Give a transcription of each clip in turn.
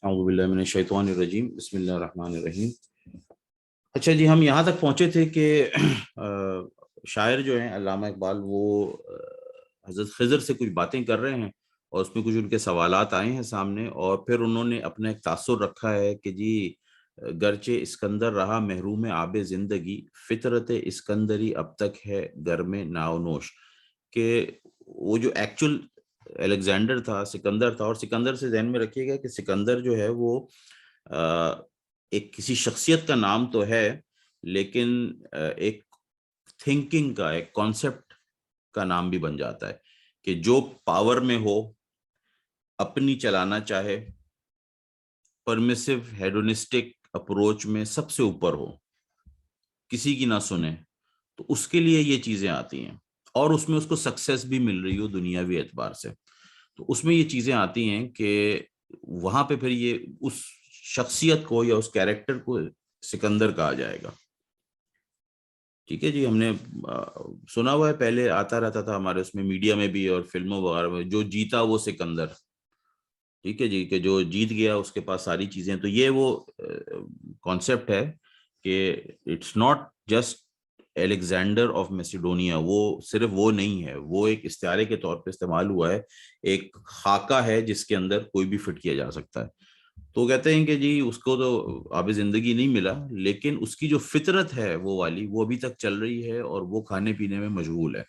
اعوذ باللہ من الشیطان الرجیم، بسم اللہ الرحمن الرحیم۔ اچھا جی، ہم یہاں تک پہنچے تھے کہ شاعر جو ہیں علامہ اقبال، وہ حضرت خضر سے کچھ باتیں کر رہے ہیں اور اس میں کچھ ان کے سوالات آئے ہیں سامنے، اور پھر انہوں نے اپنا ایک تاثر رکھا ہے کہ جی گرچہ اسکندر رہا محروم آب زندگی، فطرت اسکندری اب تک ہے گر میں ناو نوش، کہ وہ جو ایکچول الیگزینڈر تھا، سکندر تھا، اور سکندر سے ذہن میں رکھیے گا کہ سکندر جو ہے وہ ایک کسی شخصیت کا نام تو ہے، لیکن ایک تھنکنگ کا، ایک کانسیپٹ کا نام بھی بن جاتا ہے کہ جو پاور میں ہو، اپنی چلانا چاہے، پرمیسو ہیڈونسٹک اپروچ میں سب سے اوپر ہو، کسی کی نہ سنے، تو اس کے لیے یہ چیزیں آتی ہیں، اور اس میں اس کو سکسیس بھی مل رہی ہو دنیاوی اعتبار سے، تو اس میں یہ چیزیں آتی ہیں کہ وہاں پہ پھر یہ اس شخصیت کو یا اس کیریکٹر کو سکندر کہا جائے گا۔ ٹھیک ہے جی، ہم نے سنا ہوا ہے، پہلے آتا رہتا تھا ہمارے اس میں میڈیا میں بھی اور فلموں وغیرہ میں، جو جیتا وہ سکندر۔ ٹھیک ہے جی، کہ جو جیت گیا اس کے پاس ساری چیزیں، تو یہ وہ کانسیپٹ ہے کہ it's not just Alexander of Macedonia, وہ صرف وہ نہیں ہے، وہ ایک استعارے کے طور پہ استعمال ہوا ہے، ایک خاکہ ہے جس کے اندر کوئی بھی فٹ کیا جا سکتا ہے۔ تو کہتے ہیں کہ جی اس کو تو آب زندگی نہیں ملا، لیکن اس کی جو فطرت ہے وہ والی، وہ ابھی تک چل رہی ہے اور وہ کھانے پینے میں مشغول ہے۔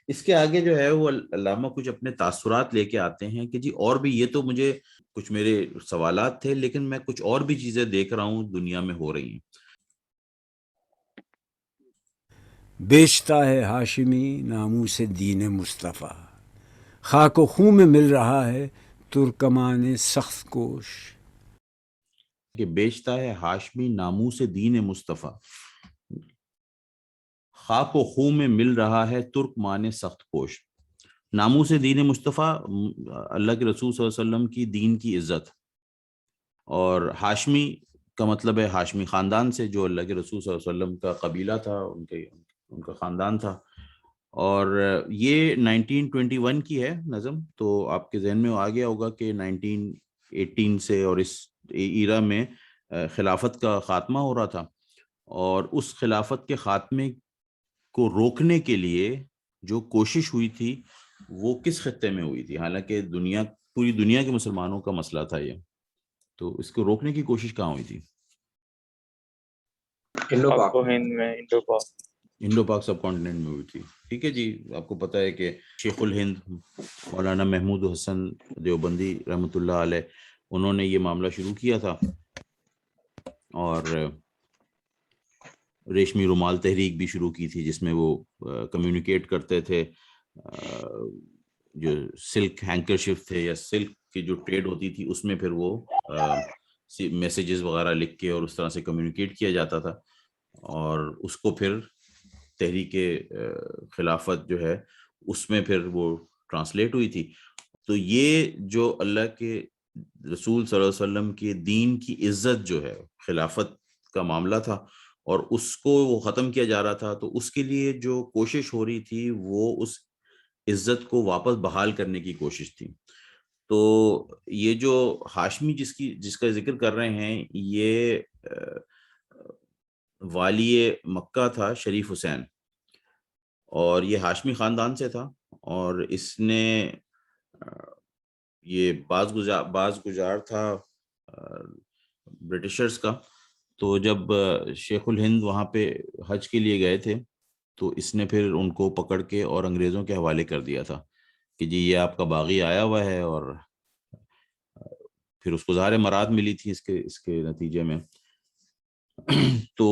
اس کے آگے جو ہے وہ علامہ کچھ اپنے تاثرات لے کے آتے ہیں کہ جی اور بھی، یہ تو مجھے کچھ میرے سوالات تھے، لیکن میں کچھ اور بھی چیزیں دیکھ رہا ہوں دنیا میں ہو رہی ہیں۔ بیچتا ہے ہاشمی ناموس دین مصطفیٰ، خاک و خوں میں مل رہا ہے ترکمان سخت کوش۔ کہ بیچتا ہے ہاشمی ناموس دین مصطفیٰ، خاک و خوں میں مل رہا ہے ترکمان سخت پوش۔ ناموس دین مصطفیٰ، اللہ کے رسول صلی اللہ علیہ وسلم کی دین کی عزت، اور ہاشمی کا مطلب ہے ہاشمی خاندان سے، جو اللہ کے رسول صلی اللہ علیہ وسلم کا قبیلہ تھا، ان کا خاندان تھا۔ اور یہ 1921 کی ہے نظم، تو آپ کے ذہن میں آ گیا ہوگا کہ 1918 سے اور اس ایرا میں خلافت کا خاتمہ ہو رہا تھا، اور اس خلافت کے خاتمے کو روکنے کے لیے جو کوشش ہوئی تھی وہ کس خطے میں ہوئی تھی؟ حالانکہ پوری دنیا کے مسلمانوں کا مسئلہ تھا یہ، تو اس کو روکنے کی کوشش کہاں ہوئی تھی؟ انڈو پاک سب کانٹیننٹ میں ہوئی تھی۔ ٹھیک ہے جی، آپ کو پتہ ہے کہ شیخ الہند مولانا محمود حسن دیوبندی رحمۃ اللہ علیہ، انہوں نے یہ معاملہ شروع کیا تھا، اور ریشمی رومال تحریک بھی شروع کی تھی، جس میں وہ کمیونیکیٹ کرتے تھے، جو سلک ہینکرشف تھے یا سلک کی جو ٹریڈ ہوتی تھی، اس میں پھر وہ میسیجز وغیرہ لکھ کے اور اس طرح سے کمیونیکیٹ کیا جاتا تھا، اور اس کو پھر تحریک خلافت جو ہے اس میں پھر وہ ٹرانسلیٹ ہوئی تھی۔ تو یہ جو اللہ کے رسول صلی اللہ علیہ وسلم کے دین کی عزت جو ہے، خلافت کا معاملہ تھا، اور اس کو وہ ختم کیا جا رہا تھا، تو اس کے لیے جو کوشش ہو رہی تھی وہ اس عزت کو واپس بحال کرنے کی کوشش تھی۔ تو یہ جو ہاشمی جس کا ذکر کر رہے ہیں، یہ والی مکہ تھا شریف حسین، اور یہ ہاشمی خاندان سے تھا، اور اس نے یہ باز گزار تھا برٹشرز کا۔ تو جب شیخ الہند وہاں پہ حج کے لیے گئے تھے، تو اس نے پھر ان کو پکڑ کے اور انگریزوں کے حوالے کر دیا تھا کہ جی یہ آپ کا باغی آیا ہوا ہے، اور پھر اس کو ظاہر مراد ملی تھی اس کے نتیجے میں۔ تو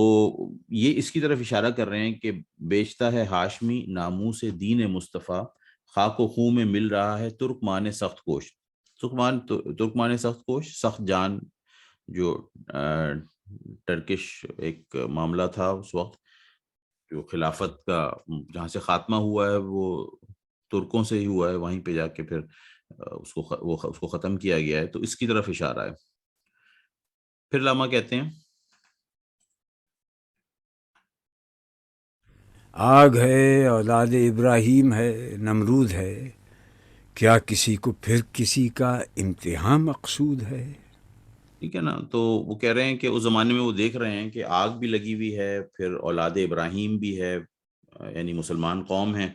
یہ اس کی طرف اشارہ کر رہے ہیں کہ بیچتا ہے ہاشمی ناموس دین مصطفیٰ، خاک و خوں میں مل رہا ہے ترکمان سخت کوش۔ ترکمان سخت کوش، سخت جان، جو ٹرکش ایک معاملہ تھا اس وقت، جو خلافت کا جہاں سے خاتمہ ہوا ہے وہ ترکوں سے ہی ہوا ہے، وہیں پہ جا کے پھر اس کو ختم کیا گیا ہے، تو اس کی طرف اشارہ ہے۔ پھر علامہ کہتے ہیں آگ ہے اولاد ابراہیم ہے نمرود ہے، کیا کسی کو پھر کسی کا امتحان مقصود ہے؟ ٹھیک ہے نا. تو وہ کہہ رہے ہیں کہ اس زمانے میں وہ دیکھ رہے ہیں کہ آگ بھی لگی ہوئی ہے، پھر اولاد ابراہیم بھی ہے، یعنی مسلمان قوم ہے،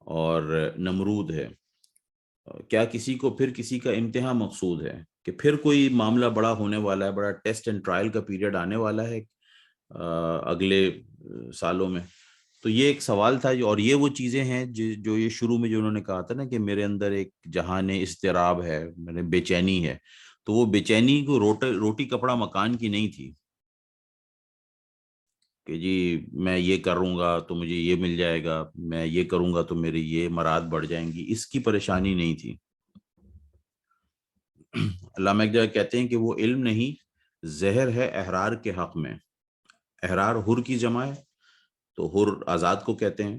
اور نمرود ہے. کیا کسی کو پھر کسی کا امتحان مقصود ہے کہ پھر کوئی معاملہ بڑا ہونے والا ہے، بڑا ٹیسٹ اینڈ ٹرائل کا پیریڈ آنے والا ہے اگلے سالوں میں. تو یہ ایک سوال تھا. اور یہ وہ چیزیں ہیں جو یہ شروع میں جو انہوں نے کہا تھا نا کہ میرے اندر ایک جہان اضطراب ہے، میرے بے چینی ہے. تو وہ بے چینی کو روٹی کپڑا مکان کی نہیں تھی کہ جی میں یہ کروں گا تو مجھے یہ مل جائے گا، میں یہ کروں گا تو میری یہ مراد بڑھ جائیں گی، اس کی پریشانی نہیں تھی. علامہ اقبال کہتے ہیں کہ وہ علم نہیں، زہر ہے احرار کے حق میں. احرار حر کی جمع ہے، تو حر آزاد کو کہتے ہیں.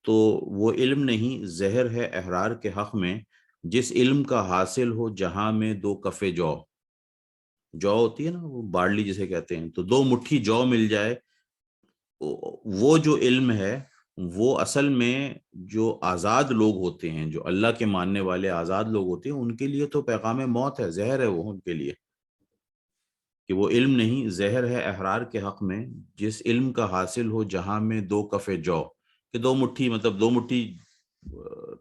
تو وہ علم نہیں، زہر ہے احرار کے حق میں، جس علم کا حاصل ہو جہاں میں دو کفے جو. جو ہوتی ہے نا، وہ بارلی جسے کہتے ہیں، تو دو مٹھی جو مل جائے. وہ جو علم ہے وہ اصل میں جو آزاد لوگ ہوتے ہیں، جو اللہ کے ماننے والے آزاد لوگ ہوتے ہیں، ان کے لیے تو پیغام موت ہے، زہر ہے وہ ان کے لیے. کہ وہ علم نہیں، زہر ہے احرار کے حق میں، جس علم کا حاصل ہو جہاں میں دو کفے جو. کہ دو مٹھی، مطلب دو مٹھی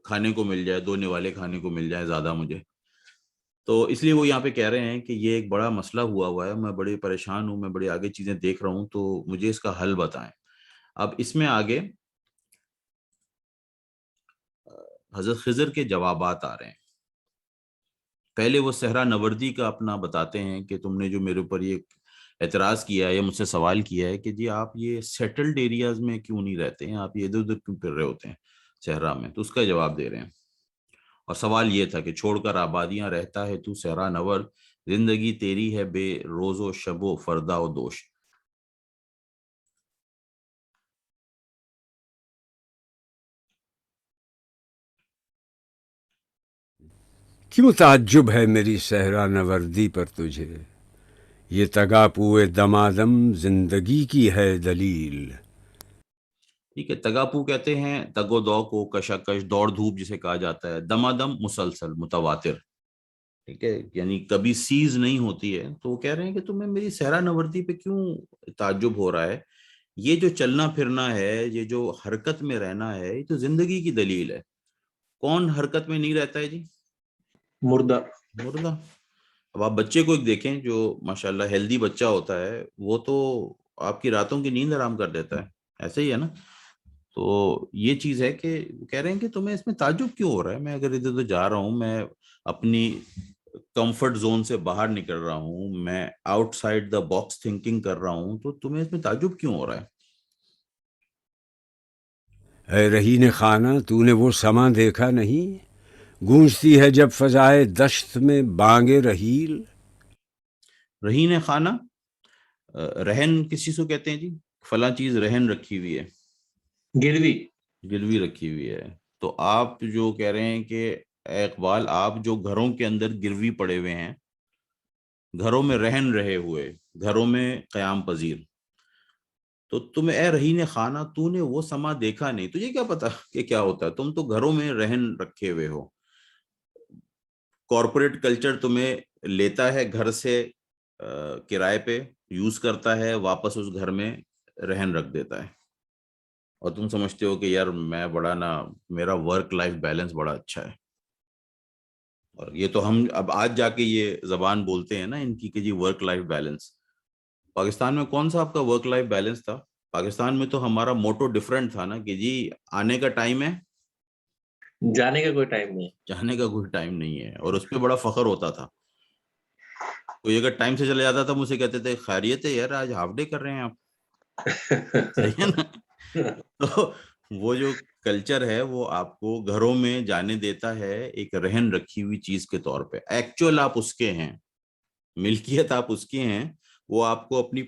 کھانے کو مل جائے، دو نوالے کھانے کو مل جائے زیادہ مجھے. تو اس لیے وہ یہاں پہ کہہ رہے ہیں کہ یہ ایک بڑا مسئلہ ہوا ہے، میں بڑے پریشان ہوں، میں بڑی آگے چیزیں دیکھ رہا ہوں، تو مجھے اس کا حل بتائیں. اب اس میں آگے حضرت خضر کے جوابات آ رہے ہیں. پہلے وہ صحرا نوردی کا اپنا بتاتے ہیں کہ تم نے جو میرے اوپر یہ اعتراض کیا ہے یا مجھ سے سوال کیا ہے کہ جی آپ یہ سیٹلڈ ایریاز میں کیوں نہیں رہتے ہیں، آپ یہ ادھر ادھر کیوں پھر رہے ہوتے ہیں صحرا میں. تو اس کا جواب دے رہے ہیں. اور سوال یہ تھا کہ چھوڑ کر آبادیاں رہتا ہے تو صحرا نورد، زندگی تیری ہے بے روز و شب و فردا و دوش. کیوں تعجب ہے میری صحرا نوردی پر تجھے، یہ تگا پوئے دمادم زندگی کی ہے دلیل. ٹھیک ہے. تگاپو کہتے ہیں تگ و دو کو، کشاکش دوڑ دھوپ جسے کہا جاتا ہے، دمادم مسلسل متواتر. ٹھیک ہے، یعنی کبھی سیز نہیں ہوتی ہے. تو وہ کہہ رہے ہیں کہ تمہیں میری صحرا نوردی پہ کیوں تعجب ہو رہا ہے؟ یہ جو چلنا پھرنا ہے، یہ جو حرکت میں رہنا ہے، یہ تو زندگی کی دلیل ہے. کون حرکت میں نہیں رہتا ہے جی؟ مردہ. مردہ. اب آپ بچے کو ایک دیکھیں جو ماشاءاللہ ہیلدی بچہ ہوتا ہے، وہ تو آپ کی راتوں کی نیند حرام کر دیتا ہے. ایسے ہی ہے نا. تو یہ چیز ہے کہ کہہ رہے ہیں کہ تمہیں اس میں تعجب کیوں ہو رہا ہے؟ میں اگر ادھر ادھر جا رہا ہوں، میں اپنی کمفرٹ زون سے باہر نکل رہا ہوں، میں out side the box thinking کر رہا ہوں، تو تمہیں اس میں تعجب کیوں ہو رہا ہے؟ اے رہین خانہ تو نے وہ سما دیکھا نہیں، گونجتی ہے جب فضائے دشت میں بانگ رحیل. رہین خانہ، رہن کس چیز کو کہتے ہیں جی؟ فلاں چیز رہن رکھی ہوئی ہے، گروی. گروی رکھی ہوئی ہے. تو آپ جو کہہ رہے ہیں کہ اے اقبال، آپ جو گھروں کے اندر گروی پڑے ہوئے ہیں، گھروں میں رہن رہے ہوئے، گھروں میں قیام پذیر، تو تمہیں اے رہین خانہ تو نے وہ سما دیکھا نہیں. تجھے کیا پتا کہ کیا ہوتا ہے؟ تم تو گھروں میں رہن رکھے ہوئے ہو. کارپوریٹ کلچر تمہیں لیتا ہے گھر سے کرائے پہ، یوز کرتا ہے، واپس اس گھر میں رہن رکھ دیتا ہے. اور تم سمجھتے ہو کہ یار میں بڑا نا، میرا ورک لائف بیلنس بڑا اچھا ہے. اور یہ تو ہم اب آج جا کے یہ زبان بولتے ہیں نا ان کی کہ جی ورک لائف بیلنس. پاکستان میں کون سا آپ کا ورک لائف بیلنس تھا؟ پاکستان میں تو ہمارا موٹو ڈیفرنٹ تھا نا کہ جی آنے کا ٹائم ہے، جانے کا کوئی ٹائم نہیں. جانے کا کوئی ٹائم نہیں ہے. اور اس پہ بڑا فخر ہوتا تھا. کوئی اگر ٹائم سے چلے جاتا تھا مجھ سے کہتے تھے خیریت ہے یار آج ہاف ڈے کر رہے ہیں آپ. صحیح ہے نا. تو وہ جو کلچر ہے وہ آپ کو گھروں میں جانے دیتا ہے ایک رہن رکھی ہوئی چیز کے طور پہ. ایکچوئل آپ اس کے ہیں، ملکیت آپ اس کی ہیں، وہ آپ کو اپنی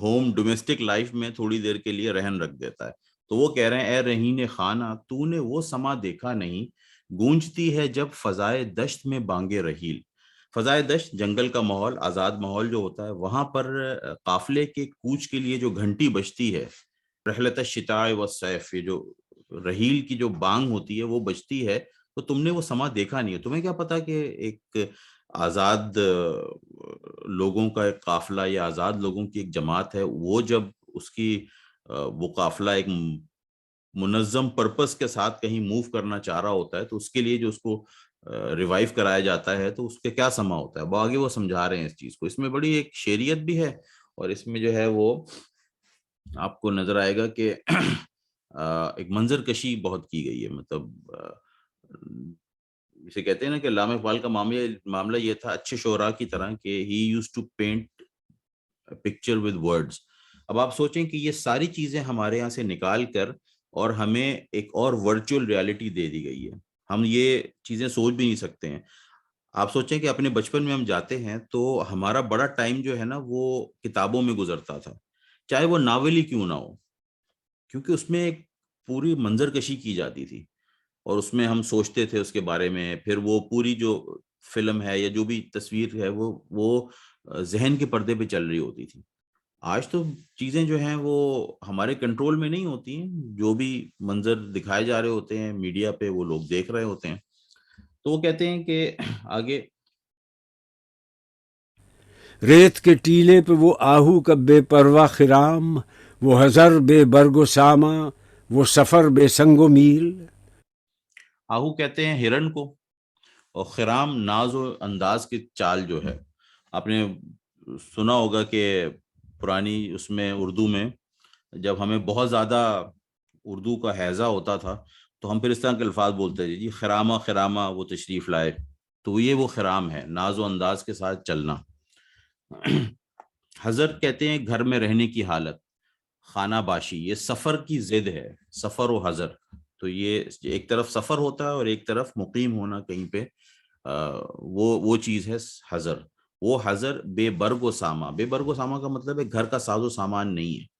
ہوم ڈومیسٹک لائف میں تھوڑی دیر کے لیے رہن رکھ دیتا ہے. تو وہ کہہ رہے ہیں اے رہین خانہ تو نے وہ سما دیکھا نہیں، گونجتی ہے جب فضائے دشت میں بانگے رحیل. فضائے دشت جنگل کا ماحول، آزاد ماحول جو ہوتا ہے، وہاں پر قافلے کے کوچ کے لیے جو گھنٹی بجتی ہے، رحلت الشتاء والصیف، یہ جو رحیل کی جو بانگ ہوتی ہے وہ بجتی ہے تو تم نے وہ سما دیکھا نہیں ہے. تمہیں کیا پتا کہ ایک آزاد لوگوں کا ایک قافلہ یا آزاد لوگوں کی ایک جماعت ہے, وہ جب اس کی وہ قافلہ ایک منظم پرپس کے ساتھ کہیں موو کرنا چاہ رہا ہوتا ہے, تو اس کے لیے جو اس کو ریوائیو کرایا جاتا ہے تو اس کے کیا سما ہوتا ہے, وہ آگے وہ سمجھا رہے ہیں اس چیز کو. اس میں بڑی ایک شعریت بھی ہے, اور اس میں جو ہے وہ آپ کو نظر آئے گا کہ ایک منظر کشی بہت کی گئی ہے. مطلب اسے کہتے ہیں نا کہ علامہ اقبال کا معاملہ یہ تھا اچھے شعراء کی طرح کہ he use to paint picture with words. اب آپ سوچیں کہ یہ ساری چیزیں ہمارے یہاں سے نکال کر اور ہمیں ایک اور ورچوئل ریالٹی دے دی گئی ہے. ہم یہ چیزیں سوچ بھی نہیں سکتے ہیں. آپ سوچیں کہ اپنے بچپن میں ہم جاتے ہیں تو ہمارا بڑا ٹائم جو ہے نا وہ کتابوں میں گزرتا تھا, چاہے وہ ناول ہی کیوں نہ ہو, کیونکہ اس میں ایک پوری منظر کشی کی جاتی تھی اور اس میں ہم سوچتے تھے اس کے بارے میں. پھر وہ پوری جو فلم ہے یا جو بھی تصویر ہے وہ ذہن کے پردے پہ چل رہی ہوتی تھی. آج تو چیزیں جو ہیں وہ ہمارے کنٹرول میں نہیں ہوتی ہیں, جو بھی منظر دکھائے جا رہے ہوتے ہیں میڈیا پہ وہ لوگ دیکھ رہے ہوتے ہیں. تو وہ کہتے ہیں کہ آگے ریت کے ٹیلے پہ وہ آہو کا بے پرواہ خرام، وہ ہزر بے برگ و ساما، وہ سفر بے سنگ و میل. آہو کہتے ہیں ہرن کو, اور خرام ناز و انداز کی چال جو ہے. آپ نے سنا ہوگا کہ پرانی اس میں اردو میں جب ہمیں بہت زیادہ اردو کا ہیضہ ہوتا تھا تو ہم پھر اس طرح کے الفاظ بولتے تھے, جی خرامہ خرامہ وہ تشریف لائے. تو یہ وہ خرام ہے, ناز و انداز کے ساتھ چلنا. حضر کہتے ہیں گھر میں رہنے کی حالت, خانہ باشی یہ سفر کی ضد ہے, سفر و حضر. تو یہ ایک طرف سفر ہوتا ہے اور ایک طرف مقیم ہونا کہیں پہ, وہ چیز ہے حضر. وہ حضر بے برگ و ساما, بے برگ و ساما کا مطلب ہے گھر کا ساز و سامان نہیں ہے.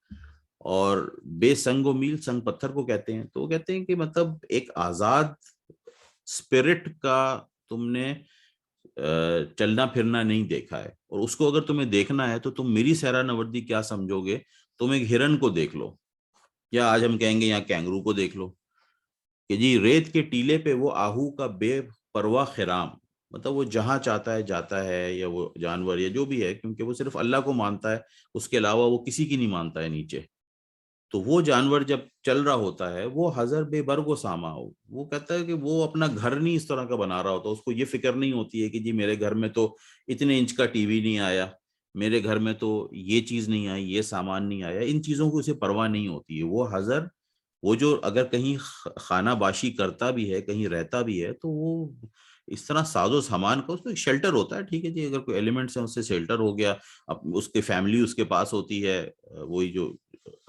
اور بے سنگ و میل, سنگ پتھر کو کہتے ہیں. تو وہ کہتے ہیں کہ مطلب ایک آزاد اسپرٹ کا تم نے چلنا پھرنا نہیں دیکھا ہے, اور اس کو اگر تمہیں دیکھنا ہے تو تم میری سیرا نوردی کیا سمجھو گے, تم ایک ہرن کو دیکھ لو, یا آج ہم کہیں گے یہاں کینگرو کو دیکھ لو کہ جی ریت کے ٹیلے پہ وہ آہو کا بے پرواہ خرام. مطلب وہ جہاں چاہتا ہے جاتا ہے, یا وہ جانور یا جو بھی ہے, کیونکہ وہ صرف اللہ کو مانتا ہے, اس کے علاوہ وہ کسی کی نہیں مانتا ہے نیچے. تو وہ جانور جب چل رہا ہوتا ہے وہ حضر بے برگ و ساما ہو, وہ کہتا ہے کہ وہ اپنا گھر نہیں اس طرح کا بنا رہا ہوتا, اس کو یہ فکر نہیں ہوتی ہے کہ جی میرے گھر میں تو اتنے انچ کا ٹی وی نہیں آیا, میرے گھر میں تو یہ چیز نہیں آئی, یہ سامان نہیں آیا. ان چیزوں کو اسے پرواہ نہیں ہوتی ہے. وہ حضر, وہ جو اگر کہیں خانہ باشی کرتا بھی ہے, کہیں رہتا بھی ہے, تو وہ اس طرح ساز و سامان کا اس کو ایک شیلٹر ہوتا ہے. ٹھیک ہے جی, اگر کوئی ایلیمنٹس ہیں اس سے شیلٹر ہو گیا, اب اس کی فیملی اس کے پاس ہوتی ہے, وہی جو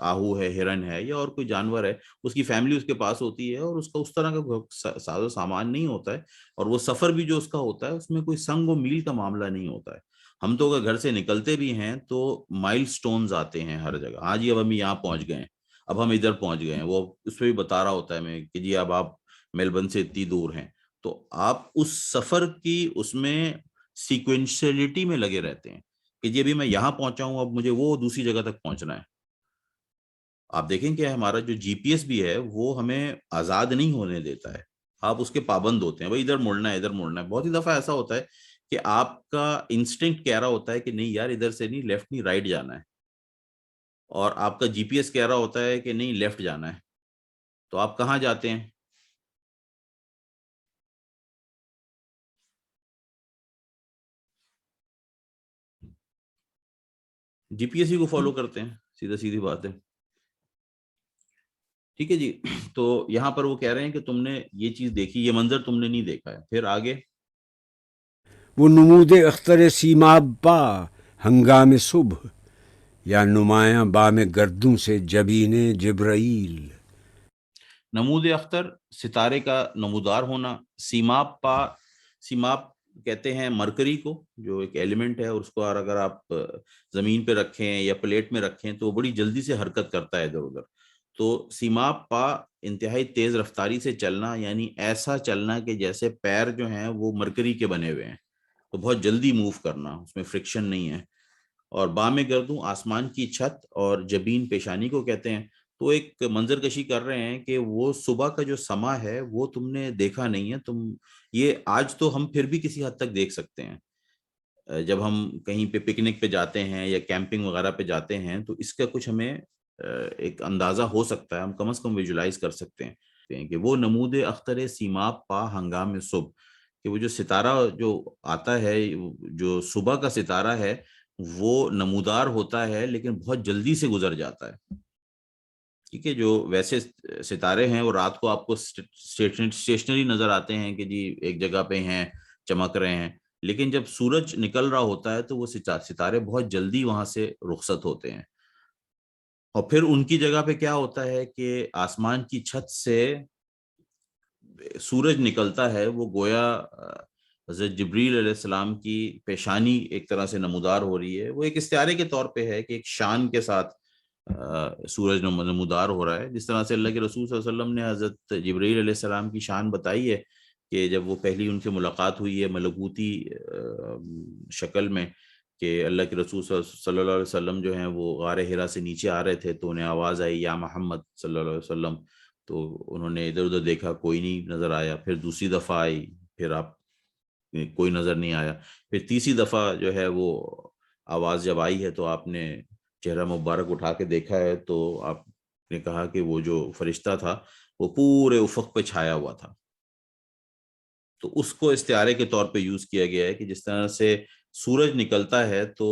آہو ہے, ہرن ہے, یا اور کوئی جانور ہے, اس کی فیملی اس کے پاس ہوتی ہے, اور اس کا اس طرح کا ساز و سامان نہیں ہوتا ہے. اور وہ سفر بھی جو اس کا ہوتا ہے اس میں کوئی سنگ و میل کا معاملہ نہیں ہوتا ہے. ہم تو اگر گھر سے نکلتے بھی ہیں تو مائل سٹونز آتے ہیں ہر جگہ. ہاں جی اب ہم یہاں پہنچ گئے ہیں, اب ہم ادھر پہنچ گئے ہیں, وہ اس پہ بھی بتا رہا ہوتا ہے میں کہ جی اب آپ میلبرن سے اتنی دور ہیں. تو آپ اس سفر کی اس میں سیکوینشلٹی میں لگے رہتے ہیں کہ جی ابھی میں یہاں پہنچا ہوں, اب مجھے وہ دوسری جگہ تک پہنچنا ہے. آپ دیکھیں کہ ہمارا جو جی پی ایس بھی ہے وہ ہمیں آزاد نہیں ہونے دیتا ہے, آپ اس کے پابند ہوتے ہیں. بھائی ادھر مڑنا ہے, ادھر مڑنا ہے. بہت ہی دفعہ ایسا ہوتا ہے کہ آپ کا انسٹنکٹ کہہ رہا ہوتا ہے کہ نہیں یار ادھر سے نہیں, لیفٹ نہیں رائٹ جانا ہے, اور آپ کا جی پی ایس کہہ رہا ہوتا ہے کہ نہیں لیفٹ جانا ہے. تو آپ کہاں جاتے ہیں؟ جی پی ایس سی کو فالو کرتے ہیں, سیدھا سیدھی بات ہے. ٹھیک ہے جی. تو یہاں پر وہ کہہ رہے ہیں کہ تم نے یہ چیز دیکھی, یہ منظر تم نے نہیں دیکھا ہے. پھر آگے وہ نمود اختر سیماب پا ہنگام صبح، یا نمایاں بام گردوں سے جبین جبرائیل. نمود اختر ستارے کا نمودار ہونا, سیماب پا, سیماب کہتے ہیں مرکری کو, جو ایک ایلیمنٹ ہے, اور اس کو اگر آپ زمین پہ رکھیں یا پلیٹ میں رکھیں تو وہ بڑی جلدی سے حرکت کرتا ہے ادھر ادھر. تو سیماب پا انتہائی تیز رفتاری سے چلنا, یعنی ایسا چلنا کہ جیسے پیر جو ہیں وہ مرکری کے بنے ہوئے ہیں, تو بہت جلدی موو کرنا, اس میں فرکشن نہیں ہے. اور بام گردوں آسمان کی چھت, اور جبین پیشانی کو کہتے ہیں. تو ایک منظر کشی کر رہے ہیں کہ وہ صبح کا جو سما ہے وہ تم نے دیکھا نہیں ہے، تم یہ آج تو ہم پھر بھی کسی حد تک دیکھ سکتے ہیں، جب ہم کہیں پہ پکنک پہ جاتے ہیں یا کیمپنگ وغیرہ پہ جاتے ہیں تو اس کا کچھ ہمیں ایک اندازہ ہو سکتا ہے، ہم کم از کم ویژولائز کر سکتے ہیں کہ وہ نمود اختر سیماب پا ہنگام صبح، کہ وہ جو ستارہ جو آتا ہے، جو صبح کا ستارہ ہے وہ نمودار ہوتا ہے لیکن بہت جلدی سے گزر جاتا ہے، ٹھیک ہے۔ جو ویسے ستارے ہیں وہ رات کو آپ کو اسٹیشنری نظر آتے ہیں کہ جی ایک جگہ پہ ہیں، چمک رہے ہیں، لیکن جب سورج نکل رہا ہوتا ہے تو وہ ستارے بہت جلدی وہاں سے رخصت ہوتے ہیں، اور پھر ان کی جگہ پہ کیا ہوتا ہے کہ آسمان کی چھت سے سورج نکلتا ہے، وہ گویا حضرت جبریل علیہ السلام کی پیشانی ایک طرح سے نمودار ہو رہی ہے، وہ ایک استعارے کے طور پہ ہے کہ ایک شان کے ساتھ سورج نمودار ہو رہا ہے، جس طرح سے اللہ کے رسول صلی اللہ علیہ وسلم نے حضرت جبریل علیہ السلام کی شان بتائی ہے کہ جب وہ پہلی ان سے ملاقات ہوئی ہے ملکوتی شکل میں، کہ اللہ کے رسول صلی اللہ علیہ وسلم جو ہیں وہ غار حرا سے نیچے آ رہے تھے تو انہیں آواز آئی یا محمد صلی اللہ علیہ وسلم، تو انہوں نے ادھر ادھر دیکھا، کوئی نہیں نظر آیا، پھر دوسری دفعہ آئی، پھر آپ کوئی نظر نہیں آیا، پھر تیسری دفعہ جو ہے وہ آواز جب آئی ہے تو آپ نے چہرہ مبارک اٹھا کے دیکھا ہے تو آپ نے کہا کہ وہ جو فرشتہ تھا وہ پورے افق پہ چھایا ہوا تھا، تو اس کو استعارے کے طور پہ یوز کیا گیا ہے کہ جس طرح سے سورج نکلتا ہے تو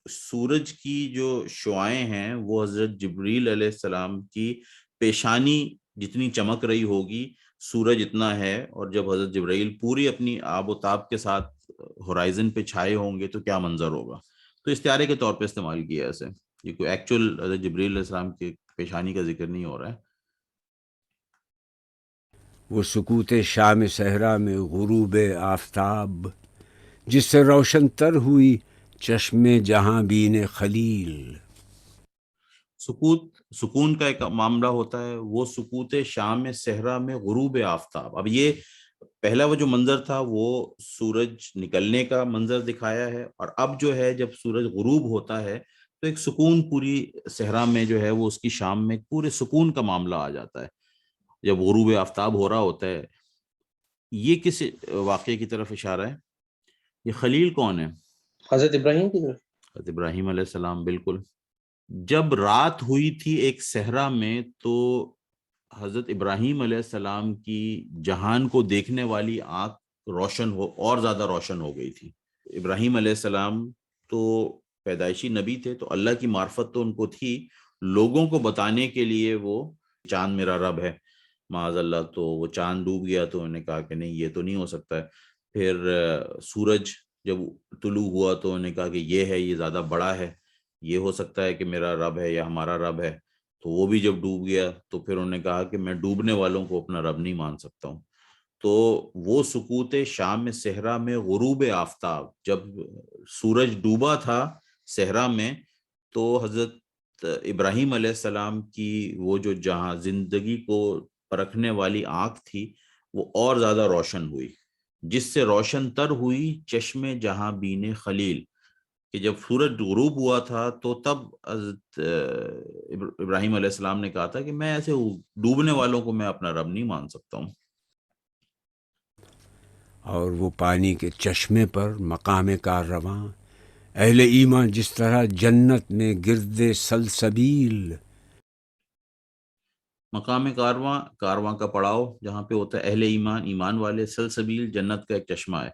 سورج کی جو شعاعیں ہیں وہ حضرت جبریل علیہ السلام کی پیشانی جتنی چمک رہی ہوگی، سورج اتنا ہے، اور جب حضرت جبرائیل پوری اپنی آب و تاب کے ساتھ ہورائزن پہ چھائے ہوں گے تو کیا منظر ہوگا، تو استعارے کے طور پہ استعمال کیا ہے اسے، یہ کوئی ایکچوئل حضرت جبرائیل علیہ السلام کی پیشانی کا ذکر نہیں ہو رہا ہے۔ وہ سکوت شام صحرا میں غروب آفتاب، جس سے روشن تر ہوئی چشم جہاں بین خلیل۔ سکون کا ایک معاملہ ہوتا ہے، وہ سکوت شام صحرا میں غروب آفتاب، اب یہ پہلا وہ جو منظر تھا وہ سورج نکلنے کا منظر دکھایا ہے، اور اب جو ہے جب سورج غروب ہوتا ہے تو ایک سکون پوری صحرا میں جو ہے وہ اس کی شام میں پورے سکون کا معاملہ آ جاتا ہے جب غروب آفتاب ہو رہا ہوتا ہے۔ یہ کس واقعے کی طرف اشارہ ہے؟ یہ خلیل کون ہے؟ حضرت ابراہیم کی طرف۔ حضرت ابراہیم علیہ السلام، بالکل۔ جب رات ہوئی تھی ایک صحرا میں تو حضرت ابراہیم علیہ السلام کی جہان کو دیکھنے والی آنکھ اور زیادہ روشن ہو گئی تھی۔ ابراہیم علیہ السلام تو پیدائشی نبی تھے، تو اللہ کی معرفت تو ان کو تھی، لوگوں کو بتانے کے لیے وہ چاند میرا رب ہے معاذ اللہ، تو وہ چاند ڈوب گیا تو انہوں نے کہا کہ نہیں یہ تو نہیں ہو سکتا ہے، پھر سورج جب طلوع ہوا تو انہوں نے کہا کہ یہ ہے، یہ زیادہ بڑا ہے، یہ ہو سکتا ہے کہ میرا رب ہے یا ہمارا رب ہے، تو وہ بھی جب ڈوب گیا تو پھر انہوں نے کہا کہ میں ڈوبنے والوں کو اپنا رب نہیں مان سکتا ہوں۔ تو وہ سکوت شام صحرا میں غروب آفتاب، جب سورج ڈوبا تھا صحرا میں تو حضرت ابراہیم علیہ السلام کی وہ جو جہاں زندگی کو پرکھنے والی آنکھ تھی وہ اور زیادہ روشن ہوئی، جس سے روشن تر ہوئی چشم جہاں بین خلیل، کہ جب سورج غروب ہوا تھا تو تب حضرت ابراہیم علیہ السلام نے کہا تھا کہ میں ایسے ڈوبنے والوں کو میں اپنا رب نہیں مان سکتا ہوں۔ اور وہ پانی کے چشمے پر مقام کاررواں، اہل ایمان جس طرح جنت میں گرد سلسبیل۔ مقام کارواں کا پڑاؤ جہاں پہ ہوتا ہے اہل ایمان، ایمان والے، سلسبیل جنت کا ایک چشمہ ہے۔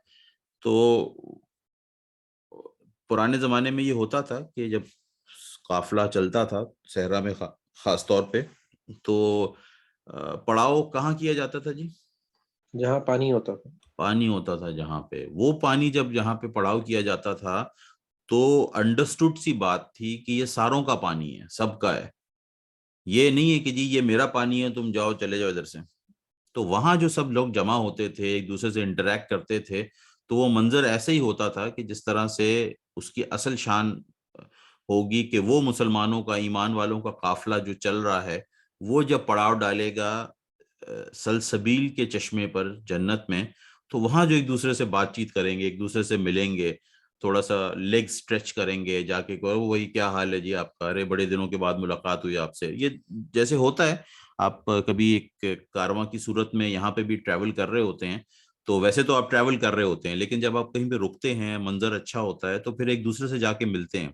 تو پرانے زمانے میں یہ ہوتا تھا کہ جب قافلہ چلتا تھا صحرا میں خاص طور پہ، تو پڑاؤ کہاں کیا جاتا تھا جی؟ جہاں پانی ہوتا تھا۔ پانی ہوتا تھا جہاں پہ، وہ پانی جب جہاں پہ پڑاؤ کیا جاتا تھا تو انڈرسٹوڈ سی بات تھی کہ یہ ساروں کا پانی ہے، سب کا ہے، یہ نہیں ہے کہ جی یہ میرا پانی ہے تم جاؤ چلے جاؤ ادھر سے۔ تو وہاں جو سب لوگ جمع ہوتے تھے، ایک دوسرے سے انٹریکٹ کرتے تھے، تو وہ منظر ایسے ہی ہوتا تھا کہ جس طرح سے اس کی اصل شان ہوگی کہ وہ مسلمانوں کا، ایمان والوں کا قافلہ جو چل رہا ہے وہ جب پڑاؤ ڈالے گا سلسبیل کے چشمے پر جنت میں، تو وہاں جو ایک دوسرے سے بات چیت کریں گے، ایک دوسرے سے ملیں گے، تھوڑا سا لیگ سٹریچ کریں گے جا کے، وہی کیا حال ہے جی آپ کا، ارے بڑے دنوں کے بعد ملاقات ہوئی آپ سے. یہ جیسے ہوتا ہے آپ کبھی ایک کارواں کی صورت میں یہاں پہ بھی ٹریول کر رہے ہوتے ہیں، تو ویسے تو آپ ٹریول کر رہے ہوتے ہیں، لیکن جب آپ کہیں پہ رکتے ہیں، منظر اچھا ہوتا ہے، تو پھر ایک دوسرے سے جا کے ملتے ہیں.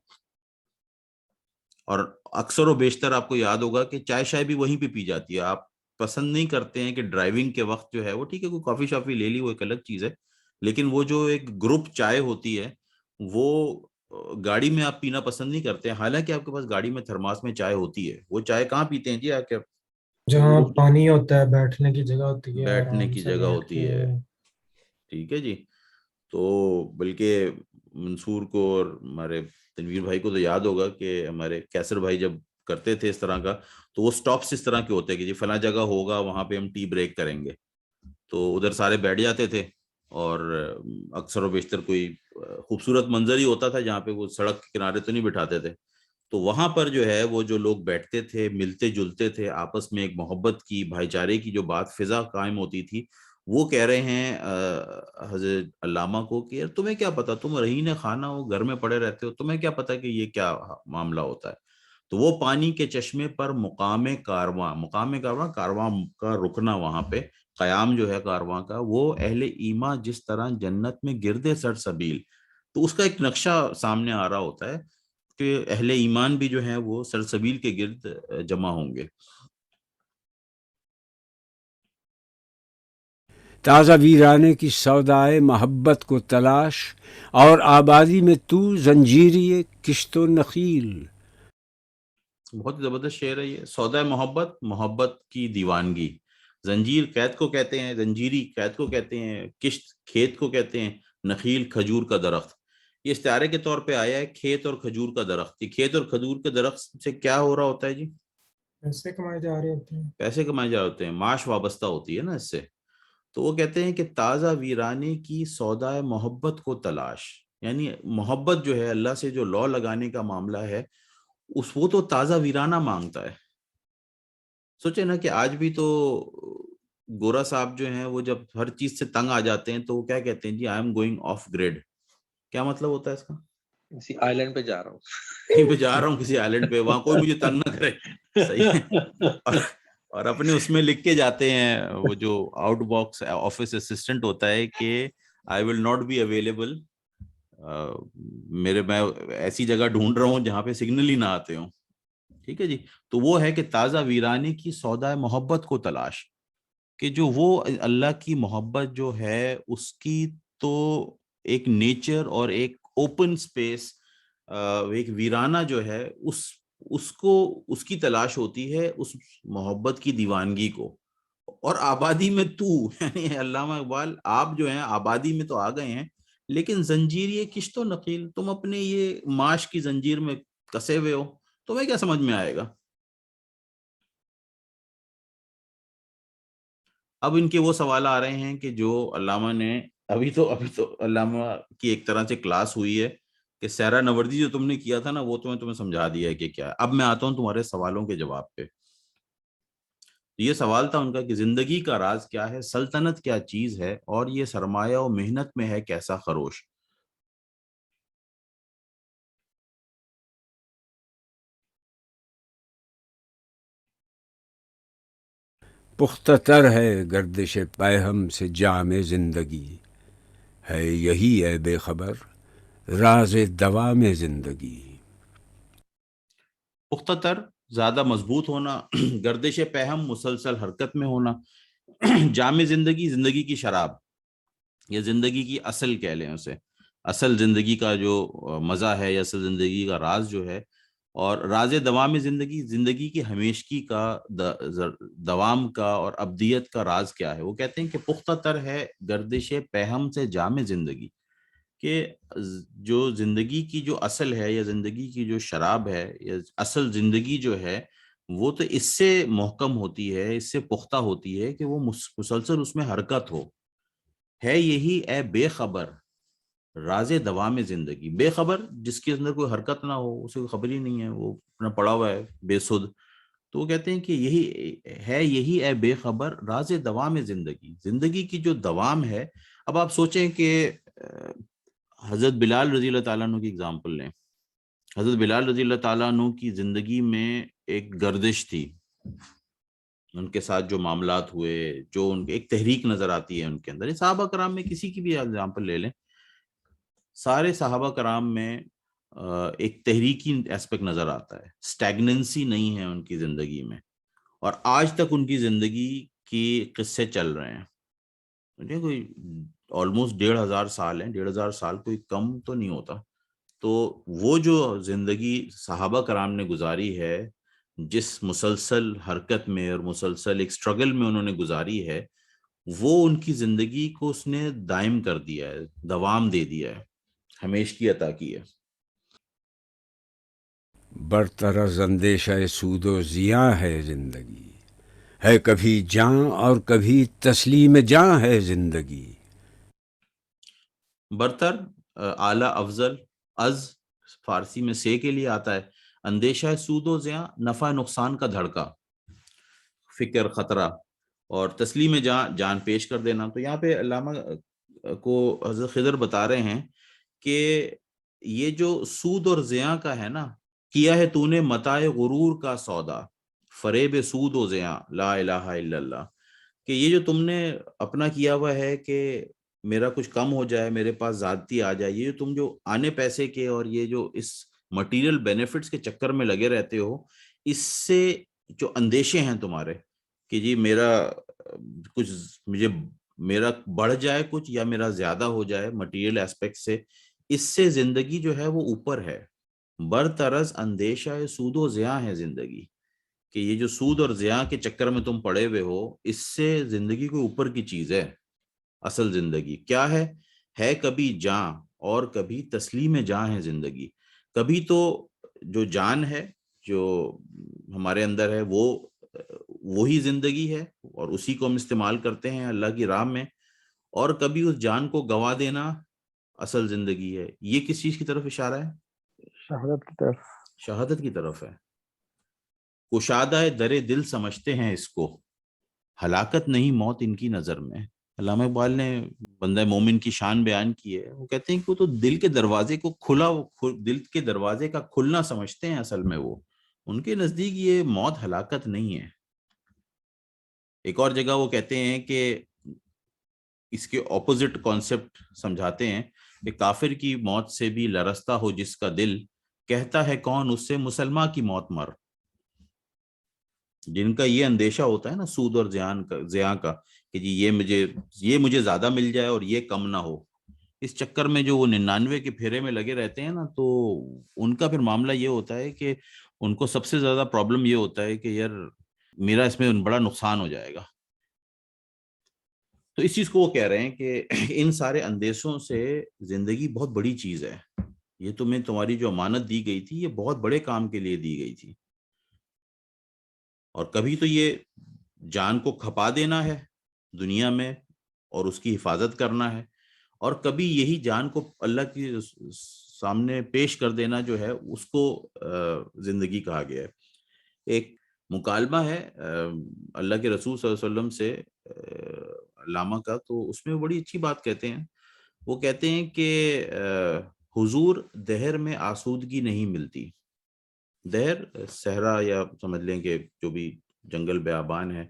اور اکثر و بیشتر آپ کو یاد ہوگا کہ چائے شائے بھی وہیں پہ پی جاتی ہے. آپ پسند نہیں کرتے ہیں کہ ڈرائیونگ کے وقت جو ہے وہ ٹھیک ہے کوئی کافی شافی لے لی، وہ ایک الگ چیز ہے، لیکن وہ جو ایک گروپ چائے ہوتی ہے وہ گاڑی میں آپ پینا پسند نہیں کرتے ہیں. حالانکہ آپ کے پاس گاڑی میں تھرماس میں چائے ہوتی ہے. وہ چائے کہاں پیتے ہیں جی آپ کے؟ جہاں پانی ہوتا ہے، بیٹھنے کی جگہ ہوتی ہے، بیٹھنے آرام کی سے جگہ بیٹھ ہوتی کے. ہے. ٹھیک ہے جی. تو بلکہ منصور کو اور ہمارے تنویر بھائی کو تو یاد ہوگا کہ ہمارے کیسر بھائی جب کرتے تھے اس طرح کا، تو وہ سٹاپس اس طرح کے ہوتے ہیں کہ جی فلاں جگہ ہوگا، وہاں پہ ہم ٹی بریک کریں گے، تو ادھر سارے بیٹھ جاتے تھے. اور اکثر و بیشتر کوئی خوبصورت منظر ہی ہوتا تھا جہاں پہ وہ سڑک کے کنارے تو نہیں بٹھاتے تھے. تو وہاں پر جو ہے وہ جو لوگ بیٹھتے تھے، ملتے جلتے تھے، آپس میں ایک محبت کی، بھائی چارے کی جو بات فضا قائم ہوتی تھی. وہ کہہ رہے ہیں حضرت علامہ کو کہ یار تمہیں کیا پتا، تم رہین خانہ ہو، گھر میں پڑے رہتے ہو، تمہیں کیا پتا کہ یہ کیا معاملہ ہوتا ہے. تو وہ پانی کے چشمے پر مقام کارواں کا رکنا، وہاں پہ قیام جو ہے کارواں کا، وہ اہل ایمان جس طرح جنت میں گردے سر سبیل، تو اس کا ایک نقشہ سامنے آ رہا ہوتا ہے کہ اہل ایمان بھی جو ہیں وہ سرسبیل کے گرد جمع ہوں گے. تازہ ویرانے کی سودائے محبت کو تلاش، اور آبادی میں تو زنجیری کشت و نخیل. بہت زبردست شعر ہے یہ. سودائے محبت، محبت کی دیوانگی. زنجیر قید کو کہتے ہیں، زنجیری قید کو کہتے ہیں، کشت کھیت کو کہتے ہیں، نخیل کھجور کا درخت. یہ استعارے کے طور پہ آیا ہے کھیت اور کھجور کا درخت. یہ کھیت اور کھجور کے درخت سے کیا ہو رہا ہوتا ہے جی؟ پیسے کمائے جا رہے ہوتے ہیں. پیسے کمائے جا رہے ہوتے ہیں، معاش وابستہ ہوتی ہے نا اس سے. تو وہ کہتے ہیں کہ تازہ ویرانے کی سودائے محبت کو تلاش، یعنی محبت جو ہے اللہ سے جو لو لگانے کا معاملہ ہے، وہ تو تازہ ویرانہ مانگتا ہے. سوچے نا کہ آج بھی تو گورا صاحب جو ہیں وہ جب ہر چیز سے تنگ آ جاتے ہیں تو وہ کیا کہتے ہیں جی I am going off grade. کیا مطلب ہوتا ہے اس کا؟ کسی آئی لینڈ پہ جا رہا ہوں. کہیں پہ جا رہا ہوں کسی آئی لینڈ پہ، وہاں کوئی مجھے تنگ نہ کرے. صحیح ہے. اور اپنے اس میں لکھ کے جاتے ہیں، وہ جو آؤٹ باکس آفس اسسٹنٹ ہوتا ہے کہ آئی ول ناٹ بی اویلیبل، میں ایسی جگہ ڈھونڈ رہا ہوں جہاں پہ سگنل ہی نہ آتے ہوں. ٹھیک ہے جی. تو وہ ہے کہ تازہ ویرانے کی سودائے محبت کو تلاش، کہ جو وہ اللہ کی محبت جو ہے اس کی تو ایک نیچر اور ایک اوپن سپیس، ایک ویرانہ جو ہے اس کی تلاش ہوتی ہے، اس محبت کی دیوانگی کو. اور آبادی میں تو یعنی علامہ اقبال آپ جو ہیں آبادی میں تو آ گئے ہیں، لیکن زنجیر یہ کشت و نقیل، تم اپنے یہ معاش کی زنجیر میں کسے ہوئے ہو، تمہیں کیا سمجھ میں آئے گا. اب ان کے وہ سوال آ رہے ہیں کہ جو علامہ نے ابھی تو علامہ کی ایک طرح سے کلاس ہوئی ہے کہ سیرا نوردی جو تم نے کیا تھا نا وہ تمہیں سمجھا دیا ہے کہ کیا ہے. اب میں آتا ہوں تمہارے سوالوں کے جواب پہ. یہ سوال تھا ان کا کہ زندگی کا راز کیا ہے، سلطنت کیا چیز ہے، اور یہ سرمایہ و محنت میں ہے کیسا خروش. پختہ تر ہے گردش پیہم سے جام زندگی، ہے یہی اے بے خبر راز دوام زندگی. پختہ تر، زیادہ مضبوط ہونا، گردش پیہم مسلسل حرکت میں ہونا، جام زندگی، زندگی کی شراب یا زندگی کی اصل کہہ لیں اسے، اصل زندگی کا جو مزہ ہے یا اصل زندگی کا راز جو ہے. اور راز دوام زندگی، زندگی کی ہمیشگی کا، دوام کا اور ابدیت کا راز کیا ہے. وہ کہتے ہیں کہ پختہ تر ہے گردش پیہم سے جام زندگی، کہ جو زندگی کی جو اصل ہے یا زندگی کی جو شراب ہے یا اصل زندگی جو ہے وہ تو اس سے محکم ہوتی ہے، اس سے پختہ ہوتی ہے کہ وہ مسلسل اس میں حرکت ہو. ہے یہی اے بے خبر راز دوام زندگی. بے خبر جس کے اندر کوئی حرکت نہ ہو، اسے کوئی خبر ہی نہیں ہے، وہ اپنا پڑا ہوا ہے بے سد. تو وہ کہتے ہیں کہ یہی اے بے خبر راز دوام زندگی، زندگی کی جو دوام ہے. اب آپ سوچیں کہ حضرت بلال رضی اللہ تعالیٰ عنہ کی اگزامپل لیں. حضرت بلال رضی اللہ تعالیٰ عنہ کی زندگی میں ایک گردش تھی، ان کے ساتھ جو معاملات ہوئے، جو ان ایک تحریک نظر آتی ہے ان کے اندر. صحابہ کرام میں کسی کی بھی اگزامپل لے لیں، سارے صحابہ کرام میں ایک تحریکی ایسپیکٹ نظر آتا ہے، سٹیگننسی نہیں ہے ان کی زندگی میں، اور آج تک ان کی زندگی کی قصے چل رہے ہیں. مجھے کوئی آلموسٹ 1500 سال ہیں، 1500 سال کوئی کم تو نہیں ہوتا. تو وہ جو زندگی صحابہ کرام نے گزاری ہے، جس مسلسل حرکت میں اور مسلسل ایک سٹرگل میں انہوں نے گزاری ہے، وہ ان کی زندگی کو اس نے دائم کر دیا ہے، دوام دے دیا ہے، ہمیشگی عطا کی ہے. برطرز اندیشہ سود و زیاں ہے زندگی، ہے کبھی جاں اور کبھی تسلیم جاں ہے زندگی. برتر اعلیٰ افضل، از فارسی میں سے کے لیے آتا ہے، اندیشہ سود و زیاں نفع نقصان کا دھڑکا، فکر خطرہ، اور تسلیم جان پیش کر دینا. تو یہاں پہ علامہ کو حضرت خضر بتا رہے ہیں کہ یہ جو سود اور زیاں کا ہے نا، کیا ہے تو نے متاع غرور کا سودا، فریب سود و زیاں لا الہ الا اللہ، کہ یہ جو تم نے اپنا کیا ہوا ہے کہ میرا کچھ کم ہو جائے، میرے پاس زیادتی آ جائے، یہ جو تم جو آنے پیسے کے اور یہ جو اس مٹیریل بینیفٹس کے چکر میں لگے رہتے ہو، اس سے جو اندیشے ہیں تمہارے کہ جی میرا کچھ میرا بڑھ جائے کچھ، یا میرا زیادہ ہو جائے مٹیریل ایسپیکٹ سے، اس سے زندگی جو ہے وہ اوپر ہے. برطرز اندیشہ سود و زیاں ہے زندگی، کہ یہ جو سود اور زیاں کے چکر میں تم پڑے ہوئے ہو، اس سے زندگی کوئی اوپر کی چیز ہے. اصل زندگی کیا ہے کبھی جاں اور کبھی تسلیم جاں ہے زندگی. کبھی تو جو جان ہے جو ہمارے اندر ہے وہ وہی زندگی ہے، اور اسی کو ہم استعمال کرتے ہیں اللہ کی راہ میں، اور کبھی اس جان کو گنوا دینا اصل زندگی ہے. یہ کس چیز کی طرف اشارہ ہے؟ شہادت کی طرف. شہادت کی طرف ہے. کشادہ در دل سمجھتے ہیں اس کو، ہلاکت نہیں موت ان کی نظر میں. علامہ اقبال نے بندہ مومن کی شان بیان کی ہے، وہ کہتے ہیں کہ وہ تو دل کے دروازے کو دل کے دروازے کا کھلنا سمجھتے ہیں. اصل میں وہ ان کے نزدیک یہ موت ہلاکت نہیں ہے. ایک اور جگہ وہ کہتے ہیں کہ اس کے اپوزٹ کانسیپٹ سمجھاتے ہیں کہ کافر کی موت سے بھی لرزتا ہو جس کا دل، کہتا ہے کون اس سے مسلمان کی موت مر. جن کا یہ اندیشہ ہوتا ہے نا سود اور زیاں کا کہ جی یہ مجھے زیادہ مل جائے اور یہ کم نہ ہو، اس چکر میں جو وہ 99 کے پھیرے میں لگے رہتے ہیں نا، تو ان کا پھر معاملہ یہ ہوتا ہے کہ ان کو سب سے زیادہ پرابلم یہ ہوتا ہے کہ یار میرا اس میں بڑا نقصان ہو جائے گا. تو اس چیز کو وہ کہہ رہے ہیں کہ ان سارے اندیشوں سے زندگی بہت بڑی چیز ہے. یہ تمہاری جو امانت دی گئی تھی، یہ بہت بڑے کام کے لیے دی گئی تھی، اور کبھی تو یہ جان کو کھپا دینا ہے دنیا میں اور اس کی حفاظت کرنا ہے، اور کبھی یہی جان کو اللہ کے سامنے پیش کر دینا جو ہے اس کو زندگی کہا گیا ہے. ایک مکالمہ ہے اللہ کے رسول صلی اللہ علیہ وسلم سے علامہ کا، تو اس میں وہ بڑی اچھی بات کہتے ہیں. وہ کہتے ہیں کہ حضور دہر میں آسودگی نہیں ملتی. دہر صحرا یا سمجھ لیں کہ جو بھی جنگل بیابان ہے،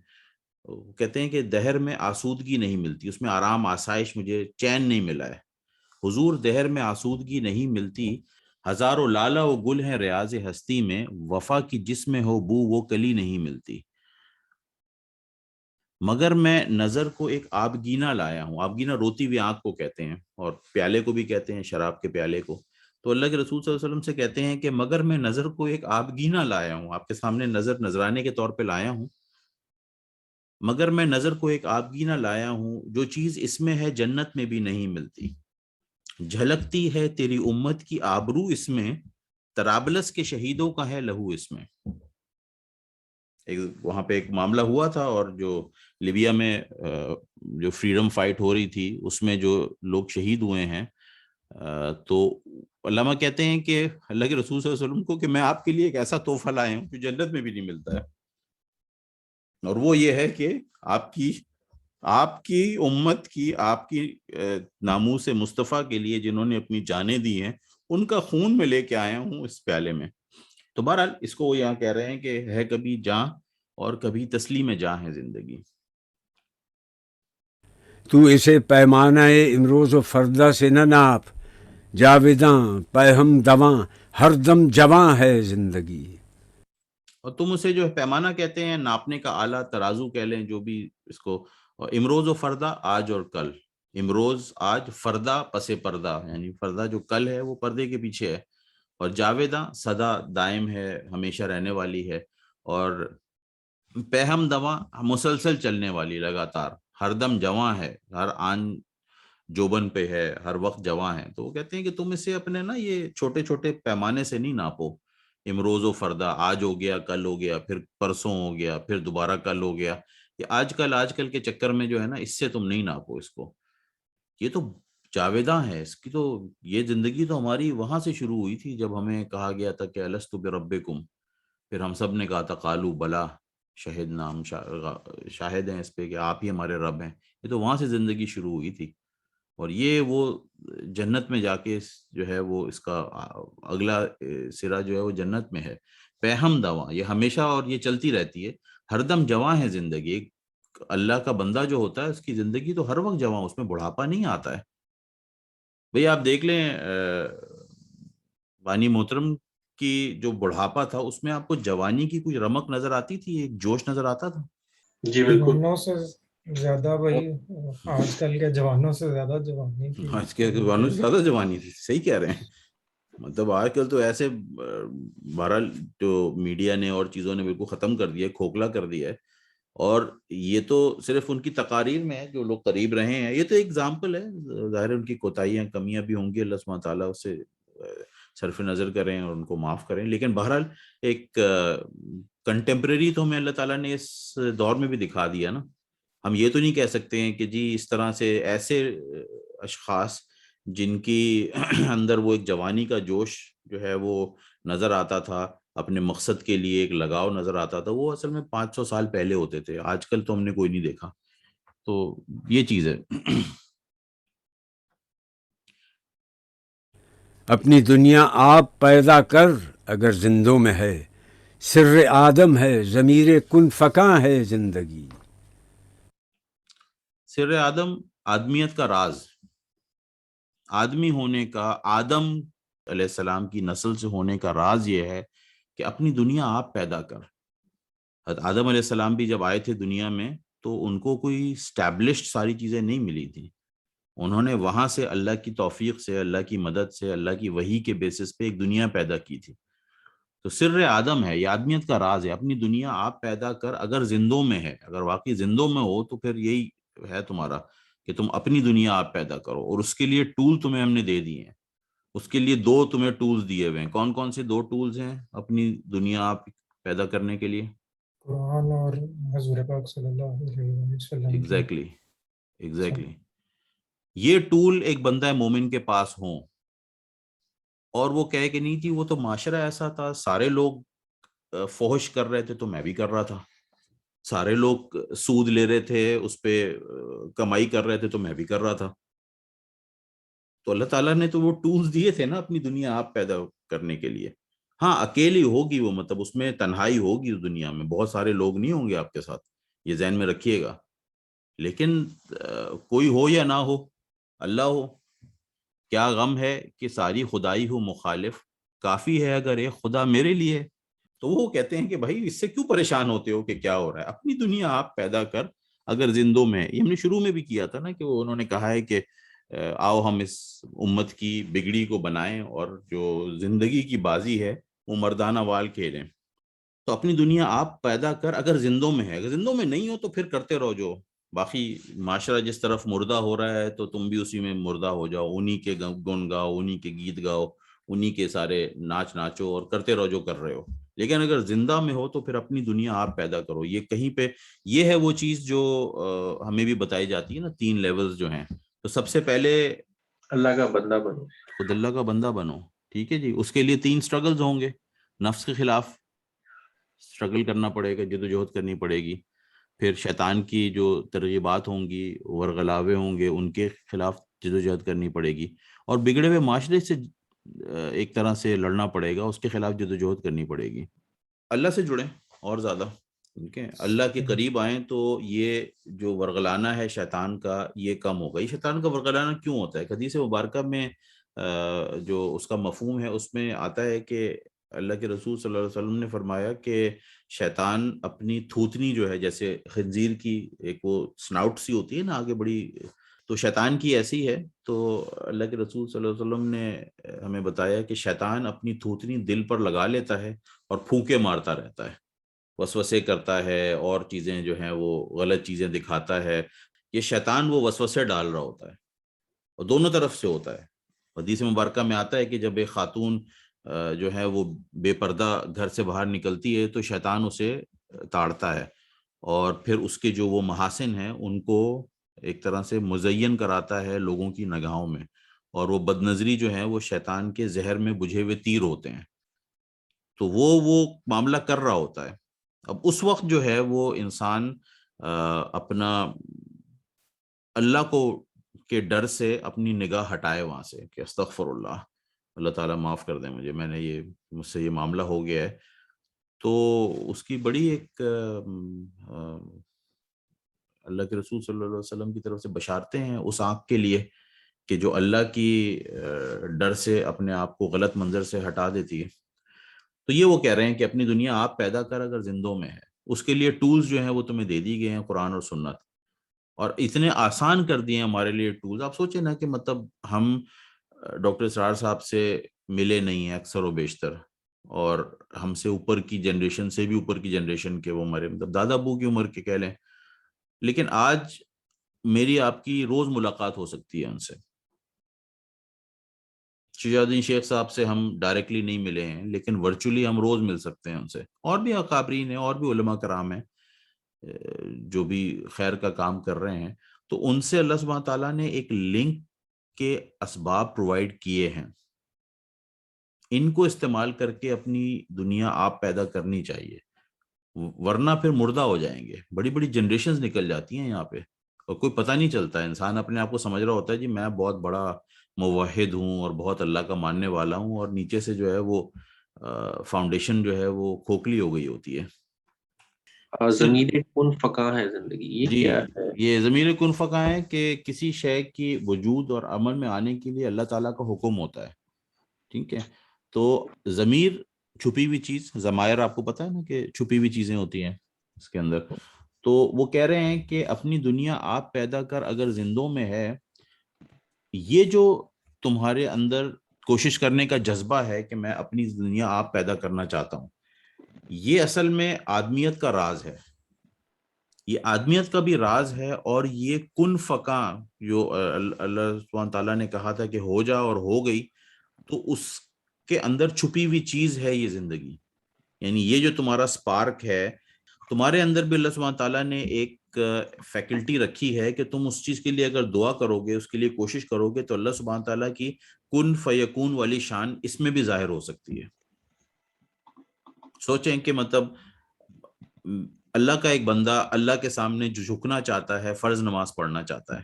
کہتے ہیں کہ دہر میں آسودگی نہیں ملتی، اس میں آرام آسائش مجھے چین نہیں ملا ہے. حضور دہر میں آسودگی نہیں ملتی، ہزاروں لالہ و گل ہیں ریاض ہستی میں، وفا کی جس میں ہو بو وہ کلی نہیں ملتی. مگر میں نظر کو ایک آبگینہ لایا ہوں. آبگینہ روتی ہوئی آنکھ کو کہتے ہیں، اور پیالے کو بھی کہتے ہیں، شراب کے پیالے کو. تو اللہ کے رسول صلی اللہ علیہ وسلم سے کہتے ہیں کہ مگر میں نظر کو ایک آبگینہ لایا ہوں، آپ کے سامنے نذرانے کے طور پہ لایا ہوں. مگر میں نظر کو ایک آبگینہ لایا ہوں، جو چیز اس میں ہے جنت میں بھی نہیں ملتی. جھلکتی ہے تیری امت کی آبرو اس میں، طرابلس کے شہیدوں کا ہے لہو اس میں. وہاں پہ ایک معاملہ ہوا تھا، اور جو لیبیا میں جو فریڈم فائٹ ہو رہی تھی اس میں جو لوگ شہید ہوئے ہیں، تو علامہ کہتے ہیں کہ اللہ کے رسول صلی اللہ علیہ وسلم کو کہ میں آپ کے لیے ایک ایسا تحفہ لایا ہوں جو جنت میں بھی نہیں ملتا ہے، اور وہ یہ ہے کہ آپ کی آپ کی امت کی، آپ کی ناموس مصطفیٰ کے لیے جنہوں نے اپنی جانیں دی ہیں، ان کا خون میں لے کے آیا ہوں اس پیالے میں. تو بہرحال اس کو وہ یہاں کہہ رہے ہیں کہ ہے کبھی جاں اور کبھی تسلیم جاں ہے زندگی. تو اسے پیمانہ امروز و فردہ سے نہ ناپ، جاویداں پیہم دواں ہر دم جواں ہے زندگی. اور تم اسے جو پیمانہ کہتے ہیں، ناپنے کا آلہ، ترازو کہہ لیں، جو بھی اس کو. امروز و فردہ آج اور کل، امروز آج، فردہ پس پردہ، یعنی فردہ جو کل ہے وہ پردے کے پیچھے ہے، اور جاویداں سدا دائم ہے، ہمیشہ رہنے والی ہے، اور پہم دواں مسلسل چلنے والی، لگاتار، ہر دم جواں ہے، ہر آن جوبن پہ ہے، ہر وقت جواں ہے. تو وہ کہتے ہیں کہ تم اسے اپنے نا یہ چھوٹے چھوٹے پیمانے سے نہیں ناپو. امروز و فردہ، آج ہو گیا، کل ہو گیا، پھر پرسوں ہو گیا، پھر دوبارہ کل ہو گیا. یہ آج کل کے چکر میں جو ہے نا، اس سے تم نہیں ناپو اس کو. یہ تو جاویداں ہے، اس کی تو یہ زندگی تو ہماری وہاں سے شروع ہوئی تھی جب ہمیں کہا گیا تھا کہ الستو بربکم. پھر ہم سب نے کہا تھا قالو بلا شہدنا، ہم شاہد ہیں اس پہ کہ آپ ہی ہمارے رب ہیں. یہ تو وہاں سے زندگی شروع ہوئی تھی. اور یہ وہ جنت میں جا کے جو ہے وہ اس کا اگلا سرا جو ہے وہ جنت میں ہے. پہم دواں، یہ ہمیشہ، اور یہ چلتی رہتی ہے. ہر دم جواں ہے زندگی. ایک اللہ کا بندہ جو ہوتا ہے اس کی زندگی تو ہر وقت جواں، اس میں بڑھاپا نہیں آتا ہے. بھئی آپ دیکھ لیں بانی محترم کی جو بڑھاپا تھا، اس میں آپ کو جوانی کی کچھ رمق نظر آتی تھی، ایک جوش نظر آتا تھا؟ جی بالکل. جوانوں سے زیادہ وہی آج کل کے جوانوں سے زیادہ جوانی تھی. آج کے جوانوں سے زیادہ جوانی تھی. صحیح کہہ رہے ہیں. مطلب آج کل تو ایسے بہرحال جو میڈیا نے اور چیزوں نے بالکل ختم کر دیا ہے، کھوکھلا کر دیا ہے. اور یہ تو صرف ان کی تقاریر میں ہے، جو لوگ قریب رہے ہیں. یہ تو ایک ایگزامپل ہے، ظاہر ہے ان کی کوتاہیاں، کمیاں بھی ہوں گی، اللہ سبحانہ تعالیٰ اسے صرف نظر کریں اور ان کو معاف کریں. لیکن بہرحال ایک کنٹمپریری تو ہمیں اللہ تعالیٰ نے اس دور میں بھی دکھا دیا نا. ہم یہ تو نہیں کہہ سکتے ہیں کہ جی اس طرح سے ایسے اشخاص جن کی اندر وہ ایک جوانی کا جوش جو ہے وہ نظر آتا تھا، اپنے مقصد کے لیے ایک لگاؤ نظر آتا تھا، وہ اصل میں 500 سال پہلے ہوتے تھے. آج کل تو ہم نے کوئی نہیں دیکھا. تو یہ چیز ہے. اپنی دنیا آپ پیدا کر اگر زندوں میں ہے، سر آدم ہے ضمیر کن فکاں ہے زندگی. سر آدم، آدمیت کا راز، آدمی ہونے کا، آدم علیہ السلام کی نسل سے ہونے کا راز یہ ہے کہ اپنی دنیا آپ پیدا کر. حضرت آدم علیہ السلام بھی جب آئے تھے دنیا میں تو ان کو کوئی اسٹیبلشڈ ساری چیزیں نہیں ملی تھیں. انہوں نے وہاں سے اللہ کی توفیق سے، اللہ کی مدد سے، اللہ کی وحی کے بیسس پہ ایک دنیا پیدا کی تھی. تو سر آدم ہے، یہ آدمیت کا راز ہے. اپنی دنیا آپ پیدا کر اگر زندوں میں ہے، اگر واقعی زندوں میں ہو تو پھر یہی ہے تمہارا کہ تم اپنی دنیا آپ پیدا کرو. اور اس کے لیے ٹول تمہیں ہم نے دے دیے ہیں. اس کے لیے 2 تمہیں ٹولز دیے ہوئے ہیں. کون کون سے 2 ٹولز ہیں اپنی دنیا آپ پیدا کرنے کے لیے؟ قرآن اور حضور پاک صلی اللہ علیہ وسلم. ایگزیکٹلی. یہ ٹول ایک بندہ مومن کے پاس ہوں، اور وہ کہے کہ نہیں جی وہ تو معاشرہ ایسا تھا، سارے لوگ فحش کر رہے تھے تو میں بھی کر رہا تھا، سارے لوگ سود لے رہے تھے، اس پہ کمائی کر رہے تھے تو میں بھی کر رہا تھا. تو اللہ تعالیٰ نے تو وہ ٹولز دیے تھے نا اپنی دنیا آپ پیدا کرنے کے لیے. ہاں اکیلی ہوگی وہ، مطلب اس میں تنہائی ہوگی، اس دنیا میں بہت سارے لوگ نہیں ہوں گے آپ کے ساتھ، یہ ذہن میں رکھیے گا. لیکن کوئی ہو یا نہ ہو، اللہ ہو. کیا غم ہے کہ ساری خدائی ہو مخالف، کافی ہے اگر ایک خدا میرے لیے. تو وہ کہتے ہیں کہ بھائی اس سے کیوں پریشان ہوتے ہو کہ کیا ہو رہا ہے، اپنی دنیا آپ پیدا کر اگر زندوں میں. یہ ہم نے شروع میں بھی کیا تھا نا کہ وہ انہوں نے کہا ہے کہ آؤ ہم اس امت کی بگڑی کو بنائیں اور جو زندگی کی بازی ہے وہ مردانہ وال کھیلیں. تو اپنی دنیا آپ پیدا کر اگر زندوں میں ہے. اگر زندوں میں نہیں ہو تو پھر کرتے رہو جو باقی معاشرہ جس طرف مردہ ہو رہا ہے تو تم بھی اسی میں مردہ ہو جاؤ، انہی کے گن گاؤ، انہی کے گیت گاؤ، انہی کے سارے ناچو اور کرتے رہو جو کر رہے ہو. لیکن اگر زندہ میں ہو تو پھر اپنی دنیا آپ پیدا کرو. یہ کہیں پہ یہ ہے وہ چیز جو ہمیں بھی بتائی جاتی ہے نا، 3 لیولز جو ہیں. تو سب سے پہلے اللہ کا بندہ بنو، خود اللہ کا بندہ بنو. ٹھیک ہے جی. اس کے لیے 3 سٹرگلز ہوں گے. نفس کے خلاف سٹرگل کرنا پڑے گا، جدوجہد کرنی پڑے گی. پھر شیطان کی جو ترغیبات ہوں گی، ورغلاوے ہوں گے، ان کے خلاف جدوجہد کرنی پڑے گی، اور بگڑے ہوئے معاشرے سے ایک طرح سے لڑنا پڑے گا، اس کے خلاف جدوجہد کرنی پڑے گی۔ اللہ سے جڑیں اور زیادہ، ٹھیک ہے، اللہ کے قریب آئیں تو یہ جو ورغلانہ ہے شیطان کا یہ کم ہوگا۔ یہ شیطان کا ورغلانہ کیوں ہوتا ہے؟ حدیث مبارکہ میں جو اس کا مفہوم ہے اس میں آتا ہے کہ اللہ کے رسول صلی اللہ علیہ وسلم نے فرمایا کہ شیطان اپنی تھوتنی جو ہے، جیسے خنزیر کی ایک وہ سناؤٹ سی ہوتی ہے نا آگے بڑی، تو شیطان کی ایسی ہے، تو اللہ کے رسول صلی اللہ علیہ وسلم نے ہمیں بتایا کہ شیطان اپنی تھوتنی دل پر لگا لیتا ہے اور پھونکے مارتا رہتا ہے، وسوسے کرتا ہے، اور چیزیں جو ہیں وہ غلط چیزیں دکھاتا ہے۔ یہ شیطان وہ وسوسے ڈال رہا ہوتا ہے، اور دونوں طرف سے ہوتا ہے۔ حدیث مبارکہ میں آتا ہے کہ جب ایک خاتون جو ہے وہ بے پردہ گھر سے باہر نکلتی ہے تو شیطان اسے تاڑتا ہے، اور پھر اس کے جو وہ محاسن ہیں ان کو ایک طرح سے مزین کراتا ہے لوگوں کی نگاہوں میں، اور وہ بد نظری جو ہے وہ شیطان کے زہر میں بجھے ہوئے تیر ہوتے ہیں، تو وہ معاملہ کر رہا ہوتا ہے۔ اب اس وقت جو ہے وہ انسان اپنا اللہ کو کے ڈر سے اپنی نگاہ ہٹائے وہاں سے کہ استغفر اللہ، اللہ تعالیٰ معاف کر دیں مجھے، مجھ سے یہ معاملہ ہو گیا ہے، تو اس کی بڑی ایک اللہ کے رسول صلی اللہ علیہ وسلم کی طرف سے بشارتیں ہیں اس آنکھ کے لیے کہ جو اللہ کی ڈر سے اپنے آپ کو غلط منظر سے ہٹا دیتی ہے۔ تو یہ وہ کہہ رہے ہیں کہ اپنی دنیا آپ پیدا کر اگر زندوں میں ہے، اس کے لیے ٹولز جو ہیں وہ تمہیں دے دی گئے ہیں قرآن اور سنت، اور اتنے آسان کر دیے ہیں ہمارے لیے ٹولز۔ آپ سوچیں نا کہ مطلب ہم ڈاکٹر اسرار صاحب سے ملے نہیں ہیں اکثر و بیشتر، اور ہم سے اوپر کی جنریشن سے بھی اوپر کی جنریشن کے، وہ ہمارے مطلب دادا ابو کی عمر کے کہہ لیں، لیکن آج میری آپ کی روز ملاقات ہو سکتی ہے ان سے۔ شجاع الدین شیخ صاحب سے ہم ڈائریکٹلی نہیں ملے ہیں، لیکن ورچولی ہم روز مل سکتے ہیں ان سے، اور بھی اکابرین ہیں، اور بھی علماء کرام ہیں جو بھی خیر کا کام کر رہے ہیں، تو ان سے اللہ سبحانہ تعالیٰ نے ایک لنک کے اسباب پرووائڈ کیے ہیں، ان کو استعمال کر کے اپنی دنیا آپ پیدا کرنی چاہیے، ورنہ پھر مردہ ہو جائیں گے۔ بڑی بڑی جنریشنز نکل جاتی ہیں یہاں پہ، اور کوئی پتہ نہیں چلتا ہے، انسان اپنے آپ کو سمجھ رہا ہوتا ہے جی میں بہت بڑا موحد ہوں اور بہت اللہ کا ماننے والا ہوں، اور نیچے سے جو ہے وہ فاؤنڈیشن جو ہے وہ کھوکھلی ہو گئی ہوتی ہے۔ ضمیر کن فقاں ہے زندگی، یہ جی، کیا ہے؟ یہ ضمیر کن فقاں ہے کہ کسی شے کی وجود اور عمل میں آنے کے لیے اللہ تعالیٰ کا حکم ہوتا ہے، ٹھیک ہے؟ تو ضمیر چھپی ہوئی چیز، ضمائر آپ کو پتہ ہے نا کہ چھپی ہوئی چیزیں ہوتی ہیں اس کے اندر، تو وہ کہہ رہے ہیں کہ اپنی دنیا آپ پیدا کر اگر زندوں میں ہے، یہ جو تمہارے اندر کوشش کرنے کا جذبہ ہے کہ میں اپنی دنیا آپ پیدا کرنا چاہتا ہوں، یہ اصل میں آدمیت کا راز ہے، یہ آدمیت کا بھی راز ہے، اور یہ کن فقاں جو اللہ سبحانہ تعالیٰ نے کہا تھا کہ ہو جا اور ہو گئی، تو اس کے اندر چھپی ہوئی چیز ہے یہ زندگی، یعنی یہ جو تمہارا سپارک ہے، تمہارے اندر بھی اللہ سبحانہ تعالیٰ نے ایک فیکلٹی رکھی ہے کہ تم اس چیز کے لیے اگر دعا کرو گے، اس کے لیے کوشش کرو گے، تو اللہ سبحانہ تعالیٰ کی کن فیکون والی شان اس میں بھی ظاہر ہو سکتی ہے۔ سوچیں کہ مطلب اللہ کا ایک بندہ اللہ کے سامنے جو جھکنا چاہتا ہے، فرض نماز پڑھنا چاہتا ہے،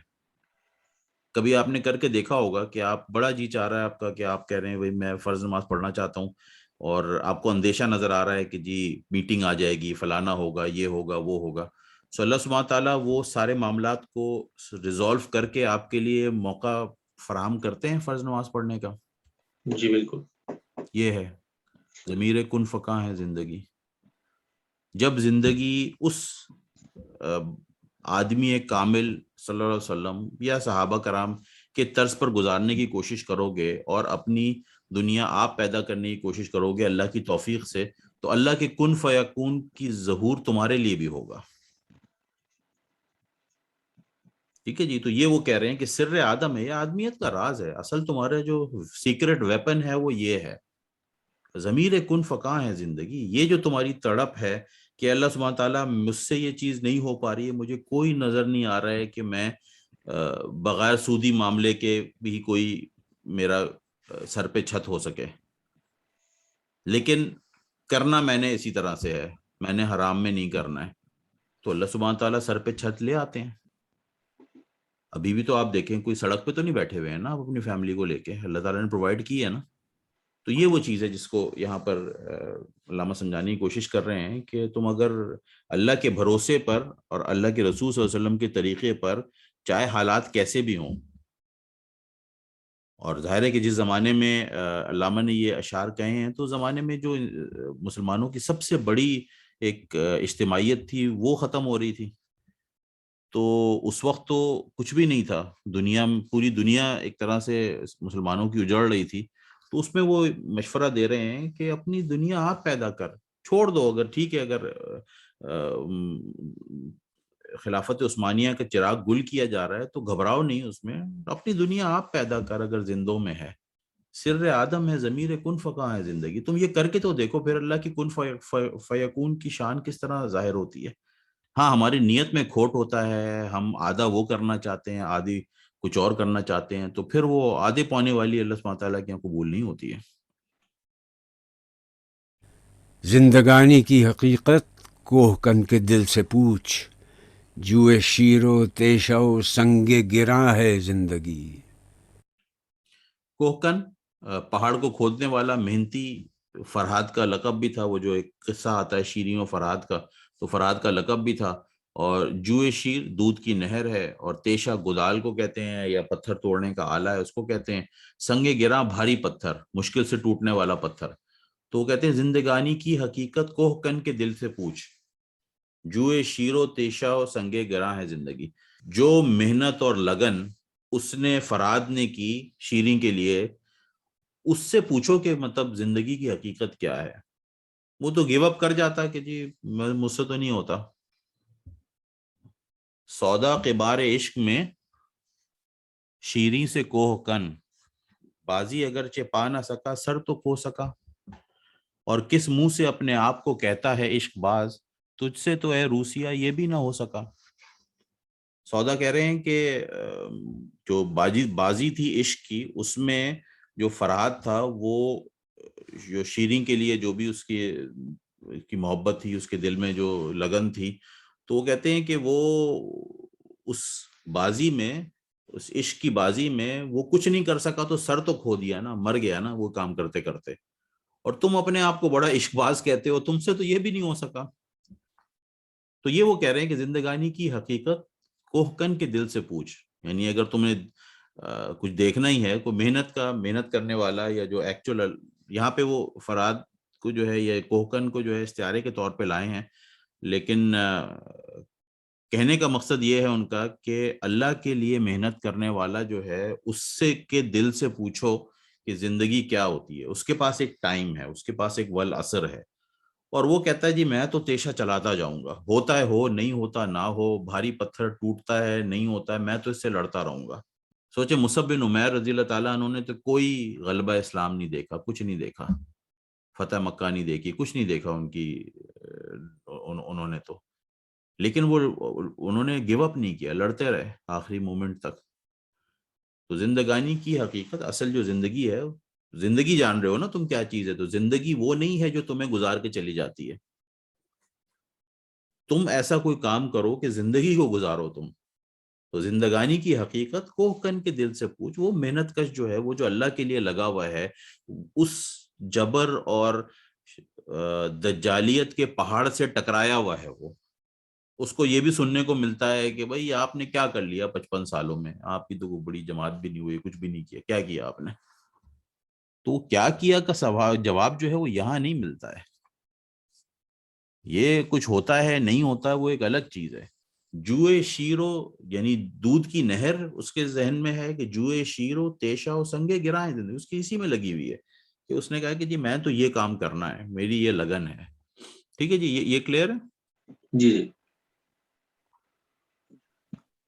کبھی آپ نے کر کے دیکھا ہوگا کہ آپ بڑا جی چاہ رہا ہے آپ کا کہ آپ کہہ رہے ہیں بھائی میں فرض نماز پڑھنا چاہتا ہوں، اور آپ کو اندیشہ نظر آ رہا ہے کہ جی میٹنگ آ جائے گی، فلانا ہوگا، یہ ہوگا، وہ ہوگا، سو اللہ سبحانہ تعالیٰ وہ سارے معاملات کو ریزالو کر کے آپ کے لیے موقع فراہم کرتے ہیں فرض نماز پڑھنے کا۔ جی بالکل، یہ ہے ضمیر کن فقاں ہے زندگی۔ جب زندگی اس آدمی کامل صلی اللہ علیہ وسلم یا صحابہ کرام کے طرز پر گزارنے کی کوشش کرو گے، اور اپنی دنیا آپ پیدا کرنے کی کوشش کرو گے اللہ کی توفیق سے، تو اللہ کے کن فیکون کی ظہور تمہارے لیے بھی ہوگا، ٹھیک ہے جی؟ تو یہ وہ کہہ رہے ہیں کہ سر آدم ہے، یہ آدمیت کا راز ہے، اصل تمہارا جو سیکرٹ ویپن ہے وہ یہ ہے، ضمیر کن فقاں ہے زندگی۔ یہ جو تمہاری تڑپ ہے کہ اللہ سبحانہ تعالیٰ مجھ سے یہ چیز نہیں ہو پا رہی ہے، مجھے کوئی نظر نہیں آ رہا ہے کہ میں بغیر سودی معاملے کے بھی کوئی میرا سر پہ چھت ہو سکے، لیکن کرنا میں نے اسی طرح سے ہے، میں نے حرام میں نہیں کرنا ہے، تو اللہ سبحانہ تعالیٰ سر پہ چھت لے آتے ہیں. ابھی بھی تو آپ دیکھیں کوئی سڑک پہ تو نہیں بیٹھے ہوئے ہیں نا آپ اپنی فیملی کو لے کے, اللہ تعالیٰ نے پرووائڈ کی ہے نا. تو یہ وہ چیز ہے جس کو یہاں پر علامہ سمجھانے کی کوشش کر رہے ہیں کہ تم اگر اللہ کے بھروسے پر اور اللہ کے رسول صلی اللہ علیہ وسلم کے طریقے پر, چاہے حالات کیسے بھی ہوں, اور ظاہر ہے کہ جس زمانے میں علامہ نے یہ اشعار کہے ہیں تو زمانے میں جو مسلمانوں کی سب سے بڑی ایک اجتماعیت تھی وہ ختم ہو رہی تھی. تو اس وقت تو کچھ بھی نہیں تھا دنیا میں, پوری دنیا ایک طرح سے مسلمانوں کی اجڑ رہی تھی. تو اس میں وہ مشورہ دے رہے ہیں کہ اپنی دنیا آپ پیدا کر, چھوڑ دو اگر ٹھیک ہے, اگر خلافت عثمانیہ کا چراغ گل کیا جا رہا ہے تو گھبراؤ نہیں اس میں, اپنی دنیا آپ پیدا کر اگر زندوں میں ہے. سر آدم ہے, ضمیر کن فقاں ہے زندگی, تم یہ کر کے تو دیکھو, پھر اللہ کی کن فیکون کی شان کس طرح ظاہر ہوتی ہے. ہاں ہماری نیت میں کھوٹ ہوتا ہے, ہم آدھا وہ کرنا چاہتے ہیں, آدھی کچھ اور کرنا چاہتے ہیں, تو پھر وہ آدھے پانے والی اللہ سبحانہ تعالیٰ کے یہاں قبول نہیں ہوتی ہے. زندگانی کی حقیقت کوہ کن کے دل سے پوچھ, جوئے شیر و تیشہ و سنگ گراں ہے زندگی. کوہکن پہاڑ کو کھودنے والا, محنتی, فرہاد کا لقب بھی تھا. وہ جو ایک قصہ آتا ہے شیریں و فرہاد کا, تو فرہاد کا لقب بھی تھا. اور جوئے شیر دودھ کی نہر ہے, اور تیشہ گدال کو کہتے ہیں یا پتھر توڑنے کا آلہ ہے اس کو کہتے ہیں. سنگ گراں بھاری پتھر, مشکل سے ٹوٹنے والا پتھر. تو وہ کہتے ہیں زندگانی کی حقیقت کوہکن کے دل سے پوچھ, جوئے شیر و تیشہ و سنگ گراں ہے زندگی. جو محنت اور لگن اس نے فراد نے کی شیریں کے لیے, اس سے پوچھو کہ مطلب زندگی کی حقیقت کیا ہے. وہ تو گیو اپ کر جاتا کہ جی مجھ سے تو نہیں ہوتا. سودا قبار عشق میں شیریں سے کوہ کن, بازی اگرچہ پا نہ سکا سر تو کھو سکا. اور کس منہ سے اپنے آپ کو کہتا ہے عشق باز, تجھ سے تو اے روسیا یہ بھی نہ ہو سکا. سودا کہہ رہے ہیں کہ جو بازی تھی عشق کی, اس میں جو فرحات تھا, وہ جو شیریں کے لیے جو بھی اس کی محبت تھی, اس کے دل میں جو لگن تھی, تو وہ کہتے ہیں کہ وہ اس بازی میں, اس عشق کی بازی میں وہ کچھ نہیں کر سکا تو سر تو کھو دیا نا, مر گیا نا وہ کام کرتے کرتے. اور تم اپنے آپ کو بڑا عشق باز کہتے ہو, تم سے تو یہ بھی نہیں ہو سکا. تو یہ وہ کہہ رہے ہیں کہ زندگانی کی حقیقت کوہکن کے دل سے پوچھ. یعنی اگر تمہیں کچھ دیکھنا ہی ہے, کوئی محنت کرنے والا, یا جو ایکچوئل یہاں پہ وہ فراد کو جو ہے یا کوہکن کو جو ہے استعارے کے طور پہ لائے ہیں, لیکن کہنے کا مقصد یہ ہے ان کا کہ اللہ کے لیے محنت کرنے والا جو ہے, اس سے کے دل سے پوچھو کہ زندگی کیا ہوتی ہے. اس کے پاس ایک ٹائم ہے, اس کے پاس ایک والعصر ہے, اور وہ کہتا ہے جی میں تو تیشہ چلاتا جاؤں گا, ہوتا ہے ہو, نہیں ہوتا نہ ہو, بھاری پتھر ٹوٹتا ہے نہیں ہوتا ہے, میں تو اس سے لڑتا رہوں گا. سوچے مصعب بن عمیر رضی اللہ تعالیٰ عنہ نے تو کوئی غلبہ اسلام نہیں دیکھا, کچھ نہیں دیکھا, فتح مکہ نہیں دیکھی, کچھ نہیں دیکھا انہوں نے تو, لیکن انہوں نے گیو اپ نہیں کیا, لڑتے رہے آخری مومنٹ تک. تو زندگانی کی حقیقت, اصل جو زندگی ہے, زندگی جان رہے ہو نا تم کیا چیز ہے, تو زندگی وہ نہیں ہے جو تمہیں گزار کے چلی جاتی ہے. تم ایسا کوئی کام کرو کہ زندگی کو گزارو تم. تو زندگانی کی حقیقت کوہکن کے دل سے پوچھ. وہ محنت کش جو ہے, وہ جو اللہ کے لیے لگا ہوا ہے, اس جبر اور دجالیت کے پہاڑ سے ٹکرایا ہوا ہے, وہ اس کو یہ بھی سننے کو ملتا ہے کہ بھائی آپ نے کیا کر لیا 55 سالوں میں, آپ کی تو بڑی جماعت بھی نہیں ہوئی, کچھ بھی نہیں کیا, کیا کیا آپ نے. تو کیا کیا کا جواب جو ہے وہ یہاں نہیں ملتا ہے. یہ کچھ ہوتا ہے نہیں ہوتا, وہ ایک الگ چیز ہے. جوئے شیرو یعنی دودھ کی نہر اس کے ذہن میں ہے کہ جوئے شیرو تیشہ و سنگے گرائیں زندگی, اس کی اسی میں لگی ہوئی ہے کہ اس نے کہا کہ جی میں تو یہ کام کرنا ہے, میری یہ لگن ہے. ٹھیک ہے جی, یہ کلیئر ہے. جی جی.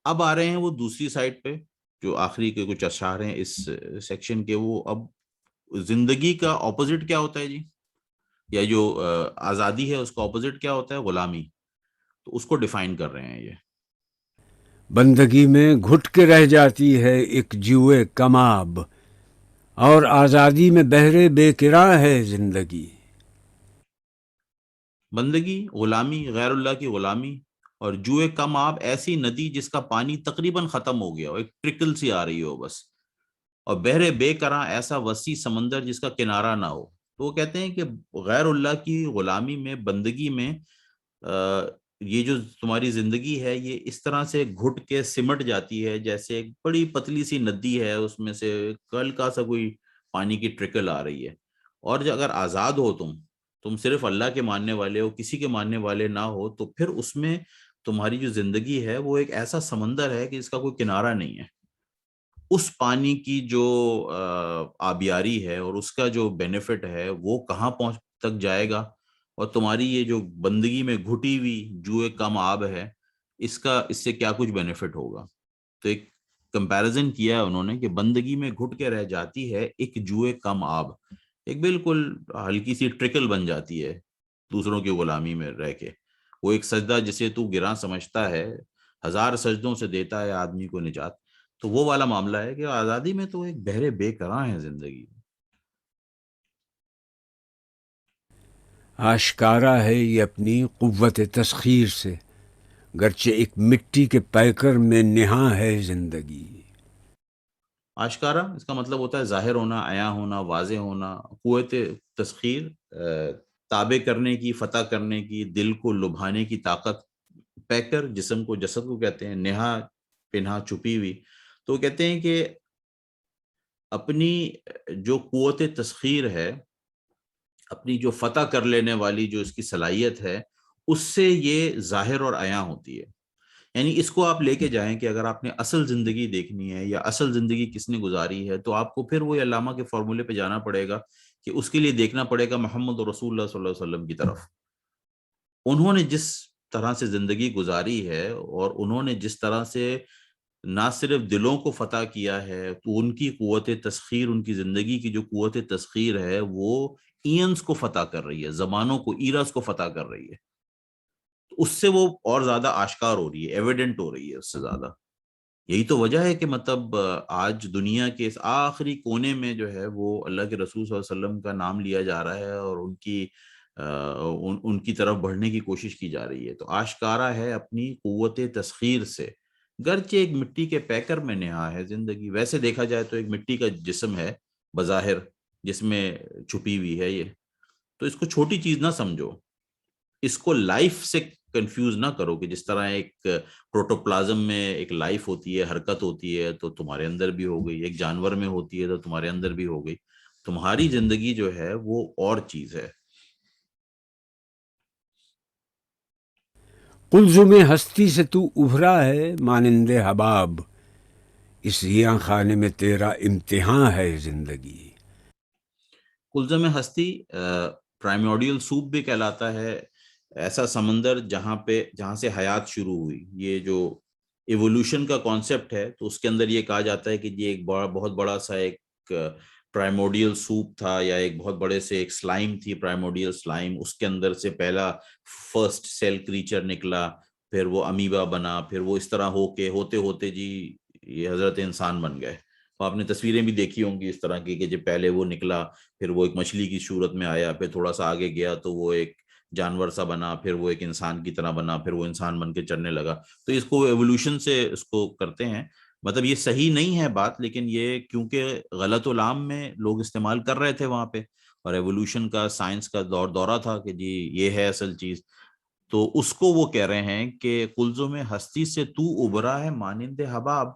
اب آ رہے ہیں وہ دوسری سائڈ پہ, جو آخری کے کچھ اشعار ہیں اس سیکشن کے. وہ اب زندگی کا اپوزٹ کیا ہوتا ہے جی, یا جو آزادی ہے اس کا اپوزٹ کیا ہوتا ہے, غلامی. تو اس کو ڈیفائن کر رہے ہیں یہ. بندگی میں گھٹ کے رہ جاتی ہے ایک جوئے کماب, اور آزادی میں بہرے بے کرا ہے زندگی. بندگی, غلامی, غیر اللہ کی غلامی, اور جوئے کم آب ایسی ندی جس کا پانی تقریباً ختم ہو گیا ہو، ایک ٹرکل سی آ رہی ہو بس. اور بحر بے کراں ایسا وسیع سمندر جس کا کنارہ نہ ہو. تو وہ کہتے ہیں کہ غیر اللہ کی غلامی میں، بندگی میں، یہ جو تمہاری زندگی ہے یہ اس طرح سے گھٹ کے سمٹ جاتی ہے جیسے ایک بڑی پتلی سی ندی ہے، اس میں سے ہلکا سا کوئی پانی کی ٹرکل آ رہی ہے. اور جو اگر آزاد ہو تم صرف اللہ کے ماننے والے ہو، کسی کے ماننے والے نہ ہو، تو پھر اس میں تمہاری جو زندگی ہے وہ ایک ایسا سمندر ہے کہ اس کا کوئی کنارہ نہیں ہے. اس پانی کی جو آبیاری ہے اور اس کا جو بینیفٹ ہے وہ کہاں پہنچ تک جائے گا، اور تمہاری یہ جو بندگی میں گھٹی ہوئی جوئے کم آب ہے اس سے کیا کچھ بینیفٹ ہوگا. تو ایک کمپیریزن کیا ہے انہوں نے کہ بندگی میں گھٹ کے رہ جاتی ہے ایک جوئے کم آب، ایک بالکل ہلکی سی ٹرکل بن جاتی ہے دوسروں کی غلامی میں رہ کے. وہ ایک سجدہ جسے تو گراں سمجھتا ہے 1000 سجدوں سے دیتا ہے آدمی کو نجات. تو وہ والا معاملہ ہے کہ آزادی میں تو ایک بحر بے کراں ہے زندگی. آشکارا ہے یہ اپنی قوت تسخیر سے، گرچہ ایک مٹی کے پیکر میں نہاں ہے زندگی. آشکارا اس کا مطلب ہوتا ہے ظاہر ہونا، عیاں ہونا، واضح ہونا. قوت تسخیر تابع کرنے کی، فتح کرنے کی، دل کو لبھانے کی طاقت. پیکر جسم کو، جسد کو کہتے ہیں، نہا پنہا چھپی ہوئی. تو کہتے ہیں کہ اپنی جو قوت تسخیر ہے، اپنی جو فتح کر لینے والی جو اس کی صلاحیت ہے، اس سے یہ ظاہر اور عیاں ہوتی ہے. یعنی اس کو آپ لے کے جائیں کہ اگر آپ نے اصل زندگی دیکھنی ہے یا اصل زندگی کس نے گزاری ہے، تو آپ کو پھر وہ علامہ کے فارمولے پہ جانا پڑے گا کہ اس کے لیے دیکھنا پڑے گا محمد رسول اللہ صلی اللہ علیہ وسلم کی طرف. انہوں نے جس طرح سے زندگی گزاری ہے اور انہوں نے جس طرح سے نہ صرف دلوں کو فتح کیا ہے، تو ان کی قوت تسخیر، ان کی زندگی کی جو قوت تسخیر ہے وہ ایئنس کو فتح کر رہی ہے، زمانوں کو، ایراز کو فتح کر رہی ہے. اس سے وہ اور زیادہ آشکار ہو رہی ہے، ایویڈنٹ ہو رہی ہے اس سے زیادہ. یہی تو وجہ ہے کہ مطلب آج دنیا کے اس آخری کونے میں جو ہے وہ اللہ کے رسول صلی اللہ علیہ وسلم کا نام لیا جا رہا ہے اور ان کی طرف بڑھنے کی کوشش کی جا رہی ہے. تو آشکارا ہے اپنی قوت تسخیر سے، گرچہ ایک مٹی کے پیکر میں نہا ہے زندگی. ویسے دیکھا جائے تو ایک مٹی کا جسم ہے بظاہر جس میں چھپی ہوئی ہے یہ. تو اس کو چھوٹی چیز نہ سمجھو، اس کو لائف سے کنفیوز نہ کرو کہ جس طرح ایک پروٹوپلازم میں ایک لائف ہوتی ہے، حرکت ہوتی ہے، تو تمہارے اندر بھی ہو گئی. ایک جانور میں ہوتی ہے تو تمہارے اندر بھی ہو گئی. تمہاری زندگی جو ہے وہ اور چیز ہے. قلزم ہستی سے تو ابھرا ہے مانند حباب، اس یاں خانے میں تیرا امتحان ہے زندگی. کلزم ہستی پرائمیوڈیل سوپ بھی کہلاتا ہے، ایسا سمندر جہاں سے حیات شروع ہوئی. یہ جو ایوولوشن کا کانسیپٹ ہے تو اس کے اندر یہ کہا جاتا ہے کہ یہ ایک بہت بڑا سا ایک پرائموڈیل سوپ تھا، یا ایک بہت بڑے سے ایک سلائم تھی، پرائموڈیل سلائم. اس کے اندر سے پہلا فرسٹ سیل کریچر نکلا، پھر وہ امیبا بنا، پھر وہ اس طرح ہوتے ہوتے جی یہ حضرت انسان بن گئے. آپ نے تصویریں بھی دیکھی ہوں گی اس طرح کی کہ جب پہلے وہ نکلا، پھر وہ ایک مچھلی کی صورت میں آیا، پھر تھوڑا سا آگے گیا تو وہ ایک جانور سا بنا، پھر وہ ایک انسان کی طرح بنا، پھر وہ انسان بن کے چلنے لگا. تو اس کو ایوولوشن سے اس کو کرتے ہیں. مطلب یہ صحیح نہیں ہے بات، لیکن یہ کیونکہ غلط العام میں لوگ استعمال کر رہے تھے وہاں پہ، اور ایوولوشن کا سائنس کا دورہ تھا کہ جی یہ ہے اصل چیز. تو اس کو وہ کہہ رہے ہیں کہ کلزم ہستی سے تو ابھرا ہے مانند حباب.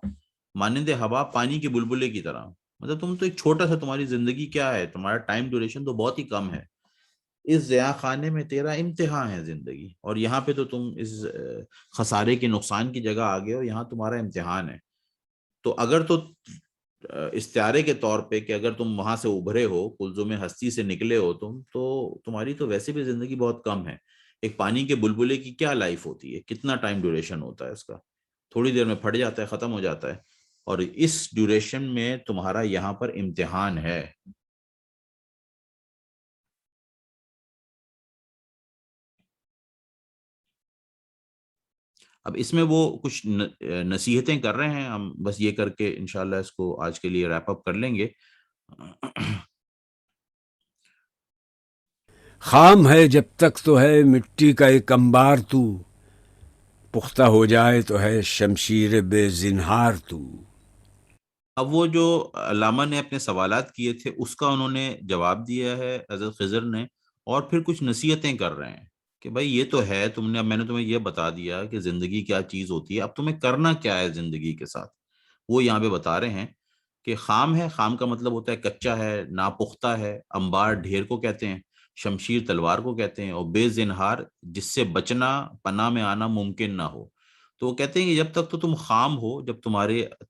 مانند حباب پانی کے بلبلے کی طرح. مطلب تم تو ایک چھوٹا سا، تمہاری زندگی کیا ہے، تمہارا ٹائم ڈیوریشن تو بہت ہی کم ہے. اس ضیاء خانے میں تیرا امتحان ہے زندگی. اور یہاں پہ تو تم اس خسارے کے نقصان کی جگہ آ گئے ہو، یہاں تمہارا امتحان ہے. تو اگر تو استعارے کے طور پہ کہ اگر تم وہاں سے ابھرے ہو، کلزم ہستی سے نکلے ہو تم، تو تمہاری تو ویسے بھی زندگی بہت کم ہے. ایک پانی کے بلبلے کی کیا لائف ہوتی ہے، کتنا ٹائم ڈیوریشن ہوتا ہے اس کا، تھوڑی دیر میں پھٹ جاتا ہے، ختم ہو جاتا ہے. اور اس ڈیوریشن میں تمہارا یہاں پر امتحان ہے. اب اس میں وہ کچھ نصیحتیں کر رہے ہیں، ہم بس یہ کر کے انشاءاللہ اس کو آج کے لیے ریپ اپ کر لیں گے. خام ہے جب تک تو ہے مٹی کا ایک انبار تو، پختہ ہو جائے تو ہے شمشیر بے زنہار تو. اب وہ جو علامہ نے اپنے سوالات کیے تھے اس کا انہوں نے جواب دیا ہے حضرت خضر نے، اور پھر کچھ نصیحتیں کر رہے ہیں کہ بھائی یہ تو ہے تم نے، اب میں نے تمہیں یہ بتا دیا کہ زندگی کیا چیز ہوتی ہے، اب تمہیں کرنا کیا ہے زندگی کے ساتھ. وہ یہاں پہ بتا رہے ہیں کہ خام ہے، خام کا مطلب ہوتا ہے کچا ہے، ناپختہ ہے، انبار ڈھیر کو کہتے ہیں، شمشیر تلوار کو کہتے ہیں، اور بے زنہار جس سے بچنا پناہ میں آنا ممکن نہ ہو. تو وہ کہتے ہیں کہ جب تک تو تم خام ہو، جب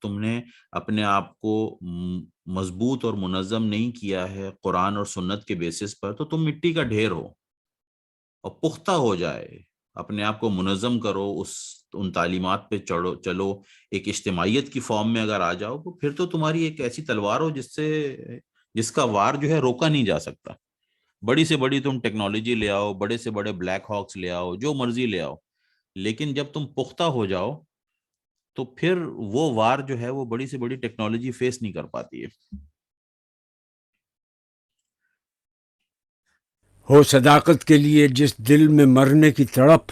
تم نے اپنے آپ کو مضبوط اور منظم نہیں کیا ہے قرآن اور سنت کے بیسس پر، تو تم مٹی کا ڈھیر ہو. اور پختہ ہو جائے، اپنے آپ کو منظم کرو، ان تعلیمات پہ چلو، ایک اجتماعیت کی فارم میں اگر آ جاؤ، تو پھر تو تمہاری ایک ایسی تلوار ہو جس کا وار جو ہے روکا نہیں جا سکتا. بڑی سے بڑی تم ٹیکنالوجی لے آؤ، بڑے سے بڑے بلیک ہاکس لے آؤ، جو مرضی لے آؤ، لیکن جب تم پختہ ہو جاؤ تو پھر وہ وار جو ہے وہ بڑی سے بڑی ٹیکنالوجی فیس نہیں کر پاتی ہے. ہو صداقت کے لیے جس دل میں مرنے کی تڑپ،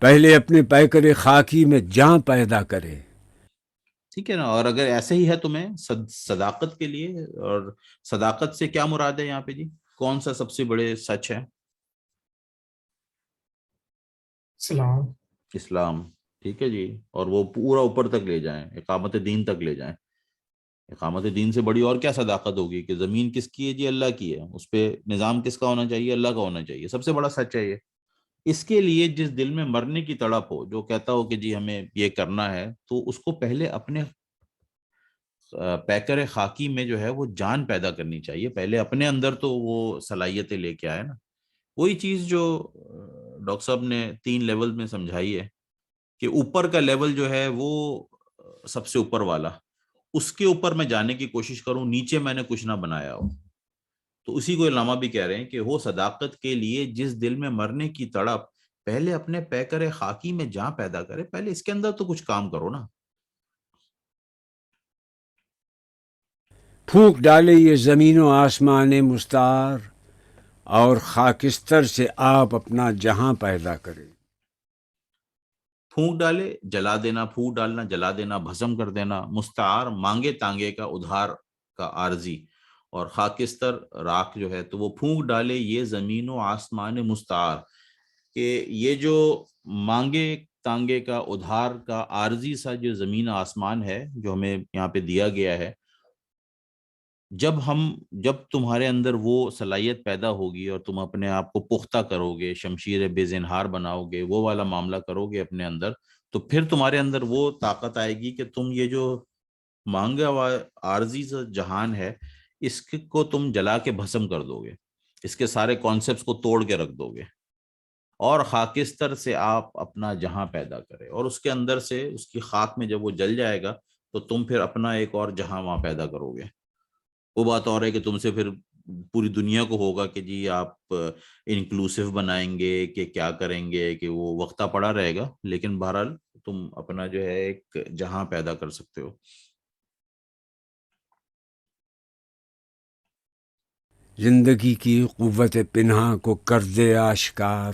پہلے اپنے پیکر خاکی میں جاں پیدا کرے. ٹھیک ہے نا. اور اگر ایسے ہی ہے تمہیں صداقت کے لیے، اور صداقت سے کیا مراد ہے یہاں پہ جی؟ کون سا سب سے بڑے سچ ہے؟ اسلام. اسلام. ٹھیک ہے جی. اور وہ پورا اوپر تک لے جائیں، اقامت دین تک لے جائیں. اقامت دین سے بڑی اور کیا صداقت ہوگی کہ زمین کس کی ہے جی؟ اللہ کی ہے. اس پہ نظام کس کا ہونا چاہیے؟ اللہ کا ہونا چاہیے. سب سے بڑا سچ ہے یہ. اس کے لیے جس دل میں مرنے کی تڑپ ہو، جو کہتا ہو کہ جی ہمیں یہ کرنا ہے، تو اس کو پہلے اپنے پیکر خاکی میں جو ہے وہ جان پیدا کرنی چاہیے. پہلے اپنے اندر تو وہ صلاحیتیں لے کے آئے نا. وہی چیز جو ڈاکٹر صاحب نے 3 لیول میں سمجھائی ہے کہ اوپر کا لیول جو ہے وہ سب سے اوپر والا، اس کے اوپر میں جانے کی کوشش کروں، نیچے میں نے کچھ نہ بنایا ہو. تو اسی کو علامہ بھی کہہ رہے ہیں کہ ہو صداقت کے لیے جس دل میں مرنے کی تڑپ، پہلے اپنے پیکر خاکی میں جان پیدا کرے. پہلے اس کے اندر تو کچھ کام کرو نا. پھونک ڈالے یہ زمین و آسمان مستعار، اور خاکستر سے آپ اپنا جہاں پیدا کرے. پھونک ڈالے، جلا دینا، پھونک ڈالنا، جلا دینا، بھسم کر دینا. مستعار مانگے تانگے کا، ادھار کا، عارضی. اور خاکستر راکھ جو ہے، تو وہ پھونک ڈالے یہ زمین و آسمان مستعار، کہ یہ جو مانگے تانگے کا، ادھار کا، عارضی سا جو زمین آسمان ہے جو ہمیں یہاں پہ دیا گیا ہے، جب تمہارے اندر وہ صلاحیت پیدا ہوگی اور تم اپنے آپ کو پختہ کرو گے، شمشیر بے زنہار بناؤ گے، وہ والا معاملہ کرو گے اپنے اندر، تو پھر تمہارے اندر وہ طاقت آئے گی کہ تم یہ جو مانگا ہوا عارضی سا جہان ہے، اس کو تم جلا کے بھسم کر دو گے، اس کے سارے کانسیپٹس کو توڑ کے رکھ دو گے. اور خاکستر سے آپ اپنا جہاں پیدا کرے، اور اس کے اندر سے اس کی خاک میں جب وہ جل جائے گا تو تم پھر اپنا ایک اور جہاں وہاں پیدا کرو گے. وہ بات اور ہے کہ تم سے پھر پوری دنیا کو ہوگا کہ جی آپ انکلوسیو بنائیں گے کہ کیا کریں گے، کہ وہ وقتہ پڑا رہے گا، لیکن بہرحال تم اپنا جو ہے ایک جہاں پیدا کر سکتے ہو. زندگی کی قوت پنہاں کو کر دے آشکار،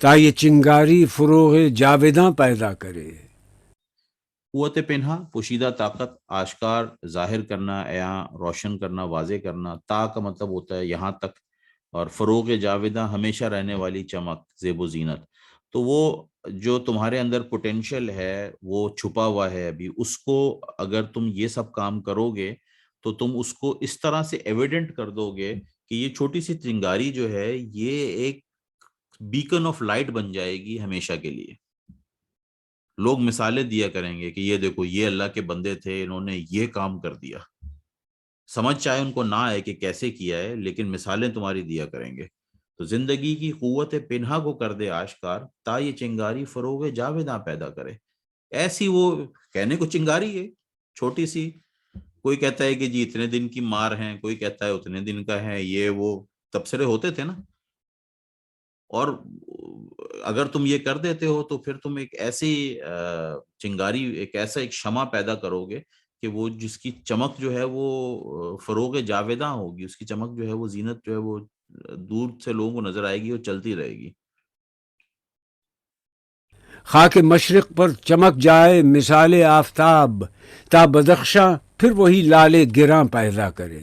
تا یہ چنگاری فروغ جاویداں پیدا کرے. قوت پنہا، پوشیدہ طاقت، آشکار ظاہر کرنا، عیاں روشن کرنا، واضح کرنا. تا کا مطلب ہوتا ہے یہاں تک، اور فروغ جاویداں ہمیشہ رہنے والی چمک، زیب و زینت. تو وہ جو تمہارے اندر پوٹینشیل ہے وہ چھپا ہوا ہے ابھی، اس کو اگر تم یہ سب کام کرو گے تو تم اس کو اس طرح سے ایویڈنٹ کر دو گے کہ یہ چھوٹی سی چنگاری جو ہے یہ ایک بیکن آف لائٹ بن جائے گی ہمیشہ کے لیے. لوگ مثالیں دیا کریں گے کہ یہ دیکھو یہ اللہ کے بندے تھے، انہوں نے یہ کام کر دیا. سمجھ چاہے ان کو نہ آئے کہ کیسے کیا ہے، لیکن مثالیں تمہاری دیا کریں گے. تو زندگی کی قوت پنہا کو کر دے آشکار، تا یہ چنگاری فروغ جاویداں پیدا کرے. ایسی وہ کہنے کو چنگاری ہے چھوٹی سی، کوئی کہتا ہے کہ جی اتنے دن کی مار ہیں، کوئی کہتا ہے اتنے دن کا ہے، یہ وہ تبصرے ہوتے تھے نا. اور اگر تم یہ کر دیتے ہو تو پھر تم ایک ایسی چنگاری، ایک ایسا ایک شمع پیدا کرو گے کہ وہ جس کی چمک جو ہے وہ فروغ جاویداں ہوگی، اس کی چمک جو ہے وہ زینت جو ہے وہ دور سے لوگوں کو نظر آئے گی اور چلتی رہے گی. خاک مشرق پر چمک جائے مثال آفتاب، تا بدخشاں پھر وہی لال گراں پیدا کرے.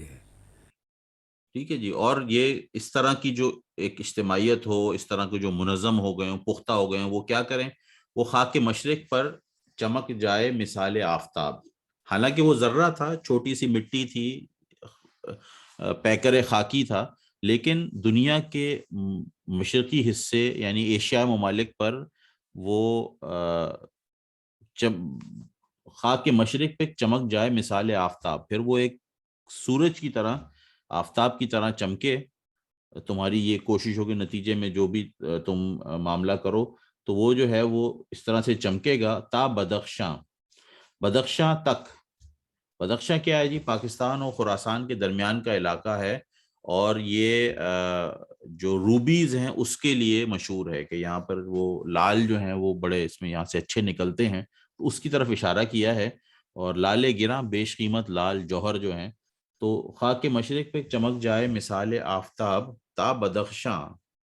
ٹھیک ہے جی. اور یہ اس طرح کی جو ایک اجتماعیت ہو، اس طرح کے جو منظم ہو گئے ہوں، پختہ ہو گئے ہوں، وہ کیا کریں؟ وہ خاک مشرق پر چمک جائے مثال آفتاب. حالانکہ وہ ذرہ تھا، چھوٹی سی مٹی تھی، پیکر خاکی تھا، لیکن دنیا کے مشرقی حصے یعنی ایشیا ممالک پر وہ خاک مشرق پہ چمک جائے مثال آفتاب، پھر وہ ایک سورج کی طرح، آفتاب کی طرح چمکے. تمہاری یہ کوششوں کے نتیجے میں جو بھی تم معاملہ کرو تو وہ جو ہے وہ اس طرح سے چمکے گا. تا بدخشاں، بدخشاں تک. بدخشاں کیا ہے جی؟ پاکستان اور خراسان کے درمیان کا علاقہ ہے، اور یہ جو روبیز ہیں اس کے لیے مشہور ہے کہ یہاں پر وہ لال جو ہیں وہ بڑے اس میں یہاں سے اچھے نکلتے ہیں، اس کی طرف اشارہ کیا ہے. اور لال گراں بیش قیمت لال جوہر جو ہیں. تو خاک مشرق پہ چمک جائے مثال آفتاب، تا بدخشاں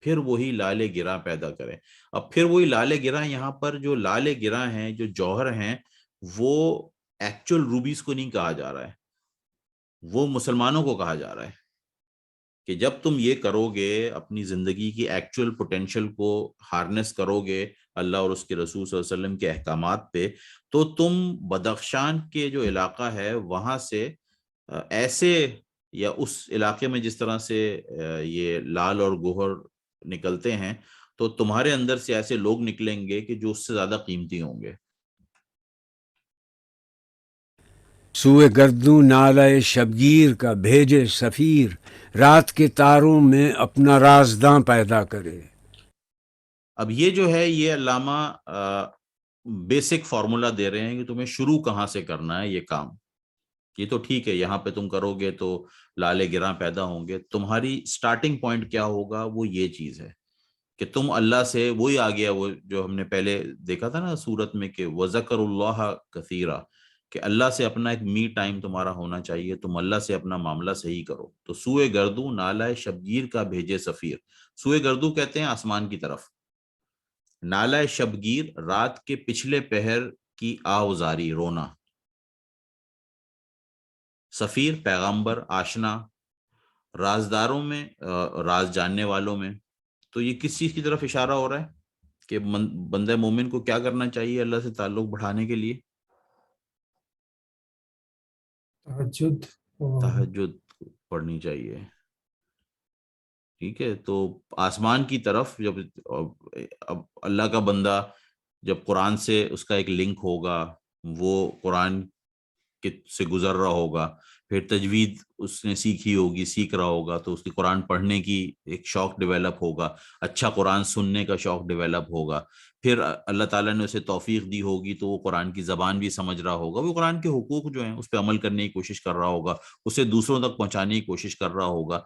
پھر وہی لال گراں پیدا کرے. اب پھر وہی لال گراں، یہاں پر جو لال گراں ہیں، جو جوہر ہیں، وہ ایکچول روبیز کو نہیں کہا جا رہا ہے، وہ مسلمانوں کو کہا جا رہا ہے کہ جب تم یہ کرو گے، اپنی زندگی کی ایکچول پوٹینشل کو ہارنس کرو گے اللہ اور اس کے رسول صلی اللہ علیہ وسلم کے احکامات پہ، تو تم بدخشان کے جو علاقہ ہے وہاں سے ایسے، یا اس علاقے میں جس طرح سے یہ لال اور گوہر نکلتے ہیں، تو تمہارے اندر سے ایسے لوگ نکلیں گے کہ جو اس سے زیادہ قیمتی ہوں گے. سوئے گردوں نالہ شبگیر کا بھیجے سفیر، رات کے تاروں میں اپنا رازداں پیدا کرے. اب یہ جو ہے یہ علامہ بیسک فارمولا دے رہے ہیں کہ تمہیں شروع کہاں سے کرنا ہے یہ کام. یہ تو ٹھیک ہے، یہاں پہ تم کرو گے تو لال گراں پیدا ہوں گے. تمہاری سٹارٹنگ پوائنٹ کیا ہوگا؟ وہ یہ چیز ہے کہ تم اللہ سے، وہی آ گیا وہ جو ہم نے پہلے دیکھا تھا نا سورت میں، کہ وَذَكَرُ اللَّهَ كَثِيرًا، کہ اللہ سے اپنا ایک می ٹائم تمہارا ہونا چاہیے، تم اللہ سے اپنا معاملہ صحیح کرو. تو سوئے گردوں نالہ شبگیر کا بھیجے سفیر. سوئے گردوں کہتے ہیں آسمان کی طرف، نالہ شبگیر رات کے پچھلے پہر کی آوزاری، رونا. سفیر پیغمبر، آشنا، رازداروں میں، راز جاننے والوں میں. تو یہ کس چیز کی طرف اشارہ ہو رہا ہے کہ بندہ مومن کو کیا کرنا چاہیے اللہ سے تعلق بڑھانے کے لیے؟ تہجد تہجد پڑھنی چاہیے. ٹھیک ہے. تو آسمان کی طرف جب اب اللہ کا بندہ جب قرآن سے اس کا ایک لنک ہوگا، وہ قرآن سے گزر رہا ہوگا، پھر تجوید اس نے سیکھی ہوگی، سیکھ رہا ہوگا، تو اس کی قرآن پڑھنے کی ایک شوق ڈیولپ ہوگا، اچھا قرآن سننے کا شوق ڈیولپ ہوگا. پھر اللہ تعالیٰ نے اسے توفیق دی ہوگی تو وہ قرآن کی زبان بھی سمجھ رہا ہوگا، وہ قرآن کے حقوق جو ہیں اس پہ عمل کرنے کی کوشش کر رہا ہوگا، اسے دوسروں تک پہنچانے کی کوشش کر رہا ہوگا.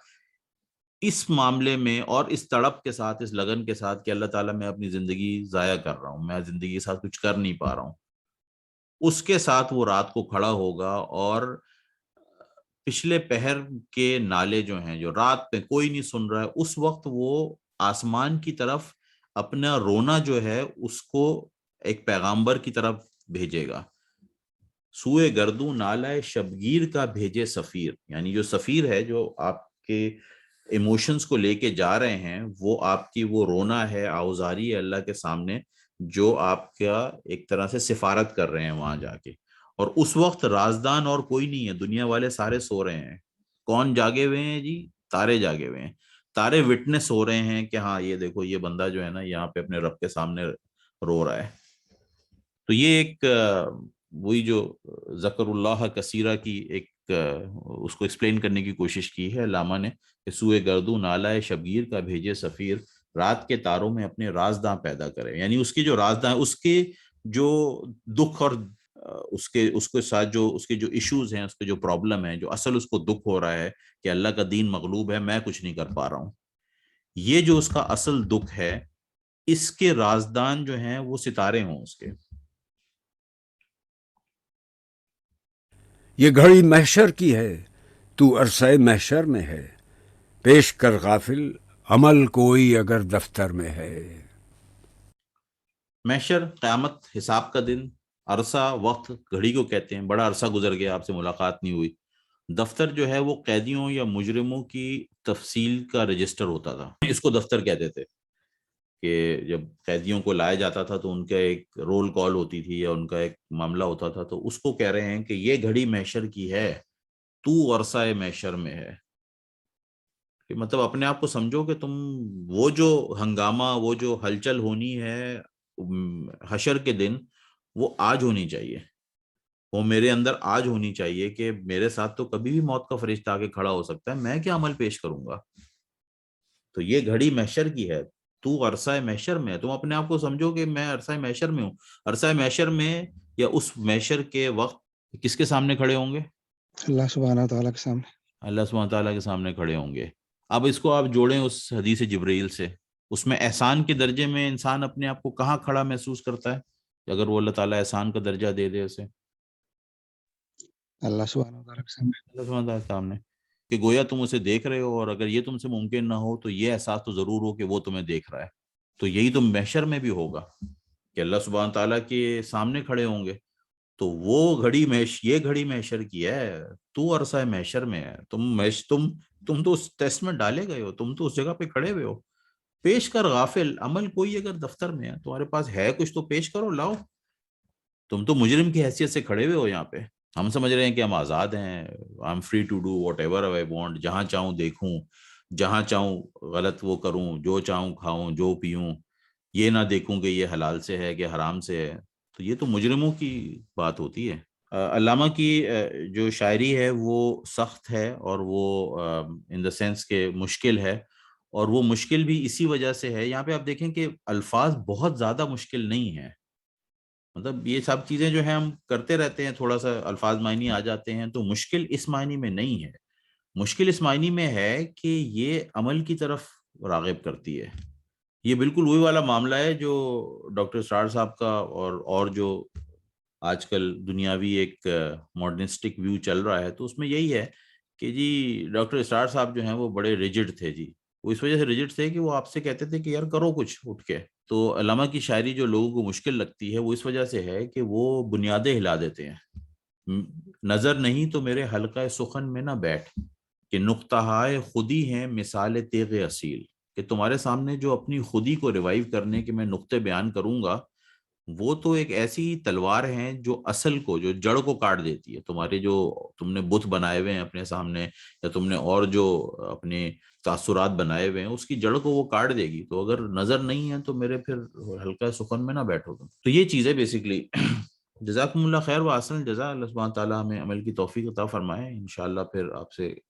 اس معاملے میں اور اس تڑپ کے ساتھ، اس لگن کے ساتھ کہ اللہ تعالیٰ میں اپنی زندگی ضائع کر رہا ہوں، میں زندگی کے ساتھ کچھ کر نہیں پا رہا ہوں، اس کے ساتھ وہ رات کو کھڑا ہوگا. اور پچھلے پہر کے نالے جو ہیں، جو رات پہ کوئی نہیں سن رہا ہے، اس وقت وہ آسمان کی طرف اپنا رونا جو ہے اس کو ایک پیغامبر کی طرف بھیجے گا. سوئے گردوں نالہ شبگیر کا بھیجے سفیر، یعنی جو سفیر ہے، جو آپ کے ایموشنز کو لے کے جا رہے ہیں، وہ آپ کی وہ رونا ہے، آوزاری ہے اللہ کے سامنے، جو آپ کا ایک طرح سے سفارت کر رہے ہیں وہاں جا کے. اور اس وقت رازدان اور کوئی نہیں ہے، دنیا والے سارے سو رہے ہیں. کون جاگے ہوئے ہیں جی؟ تارے جاگے ہوئے ہیں. تارے وٹنس ہو رہے ہیں کہ ہاں یہ دیکھو یہ بندہ جو ہے نا یہاں پہ اپنے رب کے سامنے رو رہا ہے. تو یہ ایک وہی جو ذکر اللہ کثیرہ کی ایک اس کو ایکسپلین کرنے کی کوشش کی ہے علامہ نے، کہ سوئے گردوں نالہ شبگیر کا بھیجے سفیر، رات کے تاروں میں اپنے رازداں پیدا کرے. یعنی اس کے جو رازداں، اس کے جو دکھ اور اس کے ساتھ جو اس کے جو ایشوز ہیں، اس کے جو پرابلم ہے، جو اصل اس کو دکھ ہو رہا ہے کہ اللہ کا دین مغلوب ہے، میں کچھ نہیں کر پا رہا ہوں، یہ جو اس کا اصل دکھ ہے، اس کے رازدان جو ہیں وہ ستارے ہوں اس کے. یہ گھڑی محشر کی ہے، تو عرصہ محشر میں ہے، پیش کر غافل عمل کوئی اگر دفتر میں ہے. محشر قیامت حساب کا دن، عرصہ وقت گھڑی کو کہتے ہیں، بڑا عرصہ گزر گیا آپ سے ملاقات نہیں ہوئی۔ دفتر جو ہے وہ قیدیوں یا مجرموں کی تفصیل کا رجسٹر ہوتا تھا، اس کو دفتر کہتے تھے، کہ جب قیدیوں کو لایا جاتا تھا تو ان کا ایک رول کال ہوتی تھی یا ان کا ایک معاملہ ہوتا تھا، تو اس کو کہہ رہے ہیں کہ یہ گھڑی محشر کی ہے، تو عرصہ محشر میں ہے، کہ مطلب اپنے آپ کو سمجھو کہ تم وہ جو ہنگامہ، وہ جو ہلچل ہونی ہے حشر کے دن، وہ آج ہونی چاہیے، وہ میرے اندر آج ہونی چاہیے، کہ میرے ساتھ تو کبھی بھی موت کا فرشتہ آ کے کھڑا ہو سکتا ہے، میں کیا عمل پیش کروں گا؟ تو یہ گھڑی محشر کی ہے، تو عرصہ محشر میں ہے، تم اپنے آپ کو سمجھو کہ میں عرصہ محشر میں ہوں۔ عرصہ محشر میں یا اس محشر کے وقت کس کے سامنے کھڑے ہوں گے؟ اللہ سبحانہ تعالیٰ کے سامنے، اللہ سبحانہ تعالیٰ کے سامنے کھڑے ہوں گے۔ اب اس کو آپ جوڑیں اس حدیث جبرائیل سے، اس میں احسان کے درجے میں انسان اپنے آپ کو کہاں کھڑا محسوس کرتا ہے اگر وہ اللہ تعالیٰ احسان کا درجہ دے دے اسے؟ اللہ سبحانہ تعالیٰ کے سامنے، اللہ سبحانہ تعالیٰ کے سامنے، کہ گویا تم اسے دیکھ رہے ہو، اور اگر یہ تم سے ممکن نہ ہو تو یہ احساس تو ضرور ہو کہ وہ تمہیں دیکھ رہا ہے۔ تو یہی تو محشر میں بھی ہوگا کہ اللہ سبحانہ تعالیٰ کے سامنے کھڑے ہوں گے، تو وہ گھڑی یہ گھڑی محشر کی ہے، تو عرصہ محشر میں ہے، تم تو اس ٹیسٹ میں ڈالے گئے ہو، تم تو اس جگہ پہ کھڑے ہوئے ہو۔ پیش کر غافل عمل کوئی اگر دفتر میں ہے، تمہارے پاس ہے کچھ تو پیش کرو، لاؤ۔ تم تو مجرم کی حیثیت سے کھڑے ہوئے ہو یہاں پہ، ہم سمجھ رہے ہیں کہ ہم آزاد ہیں، I am free to do whatever I want, جہاں چاہوں دیکھوں، جہاں چاہوں غلط وہ کروں، جو چاہوں کھاؤں، جو پیوں، یہ نہ دیکھوں کہ یہ حلال سے ہے کہ حرام سے ہے۔ تو یہ تو مجرموں کی بات ہوتی ہے۔ علامہ کی جو شاعری ہے وہ سخت ہے، اور وہ ان دا سینس کہ مشکل ہے، اور وہ مشکل بھی اسی وجہ سے ہے، یہاں پہ آپ دیکھیں کہ الفاظ بہت زیادہ مشکل نہیں ہیں، مطلب یہ سب چیزیں جو ہیں ہم کرتے رہتے ہیں، تھوڑا سا الفاظ معنی آ جاتے ہیں، تو مشکل اس معنی میں نہیں ہے، مشکل اس معنی میں ہے کہ یہ عمل کی طرف راغب کرتی ہے۔ یہ بالکل وہی والا معاملہ ہے جو ڈاکٹر اسرار صاحب کا اور جو آج کل دنیاوی ایک ماڈرنسٹک ویو چل رہا ہے، تو اس میں یہی ہے کہ جی ڈاکٹر اسرار صاحب جو ہیں وہ بڑے ریجڈ تھے جی، وہ اس وجہ سے ریجڈ تھے کہ وہ آپ سے کہتے تھے کہ یار کرو کچھ اٹھ کے۔ تو علامہ کی شاعری جو لوگوں کو مشکل لگتی ہے وہ اس وجہ سے ہے کہ وہ بنیادیں ہلا دیتے ہیں۔ نظر نہیں تو میرے حلقہ سخن میں نہ بیٹھ، کہ نقطہائے خودی ہیں مثال تیغ اصیل، کہ تمہارے سامنے جو اپنی خودی کو ریوائیو کرنے کے میں نقطے بیان کروں گا، وہ تو ایک ایسی تلوار ہیں جو اصل کو، جو جڑ کو کاٹ دیتی ہے، تمہارے جو تم نے بت بنائے ہوئے ہیں اپنے سامنے، یا تم نے اور جو اپنے تاثرات بنائے ہوئے ہیں، اس کی جڑ کو وہ کاٹ دے گی۔ تو اگر نظر نہیں ہے تو میرے پھر ہلکا سخن میں نہ بیٹھو تم۔ تو یہ چیز ہے بیسیکلی۔ جزاکم اللہ خیر و احسن الجزا، اللہ سبحانہ تعالیٰ ہمیں عمل کی توفیق عطا فرمائے۔ انشاءاللہ پھر آپ سے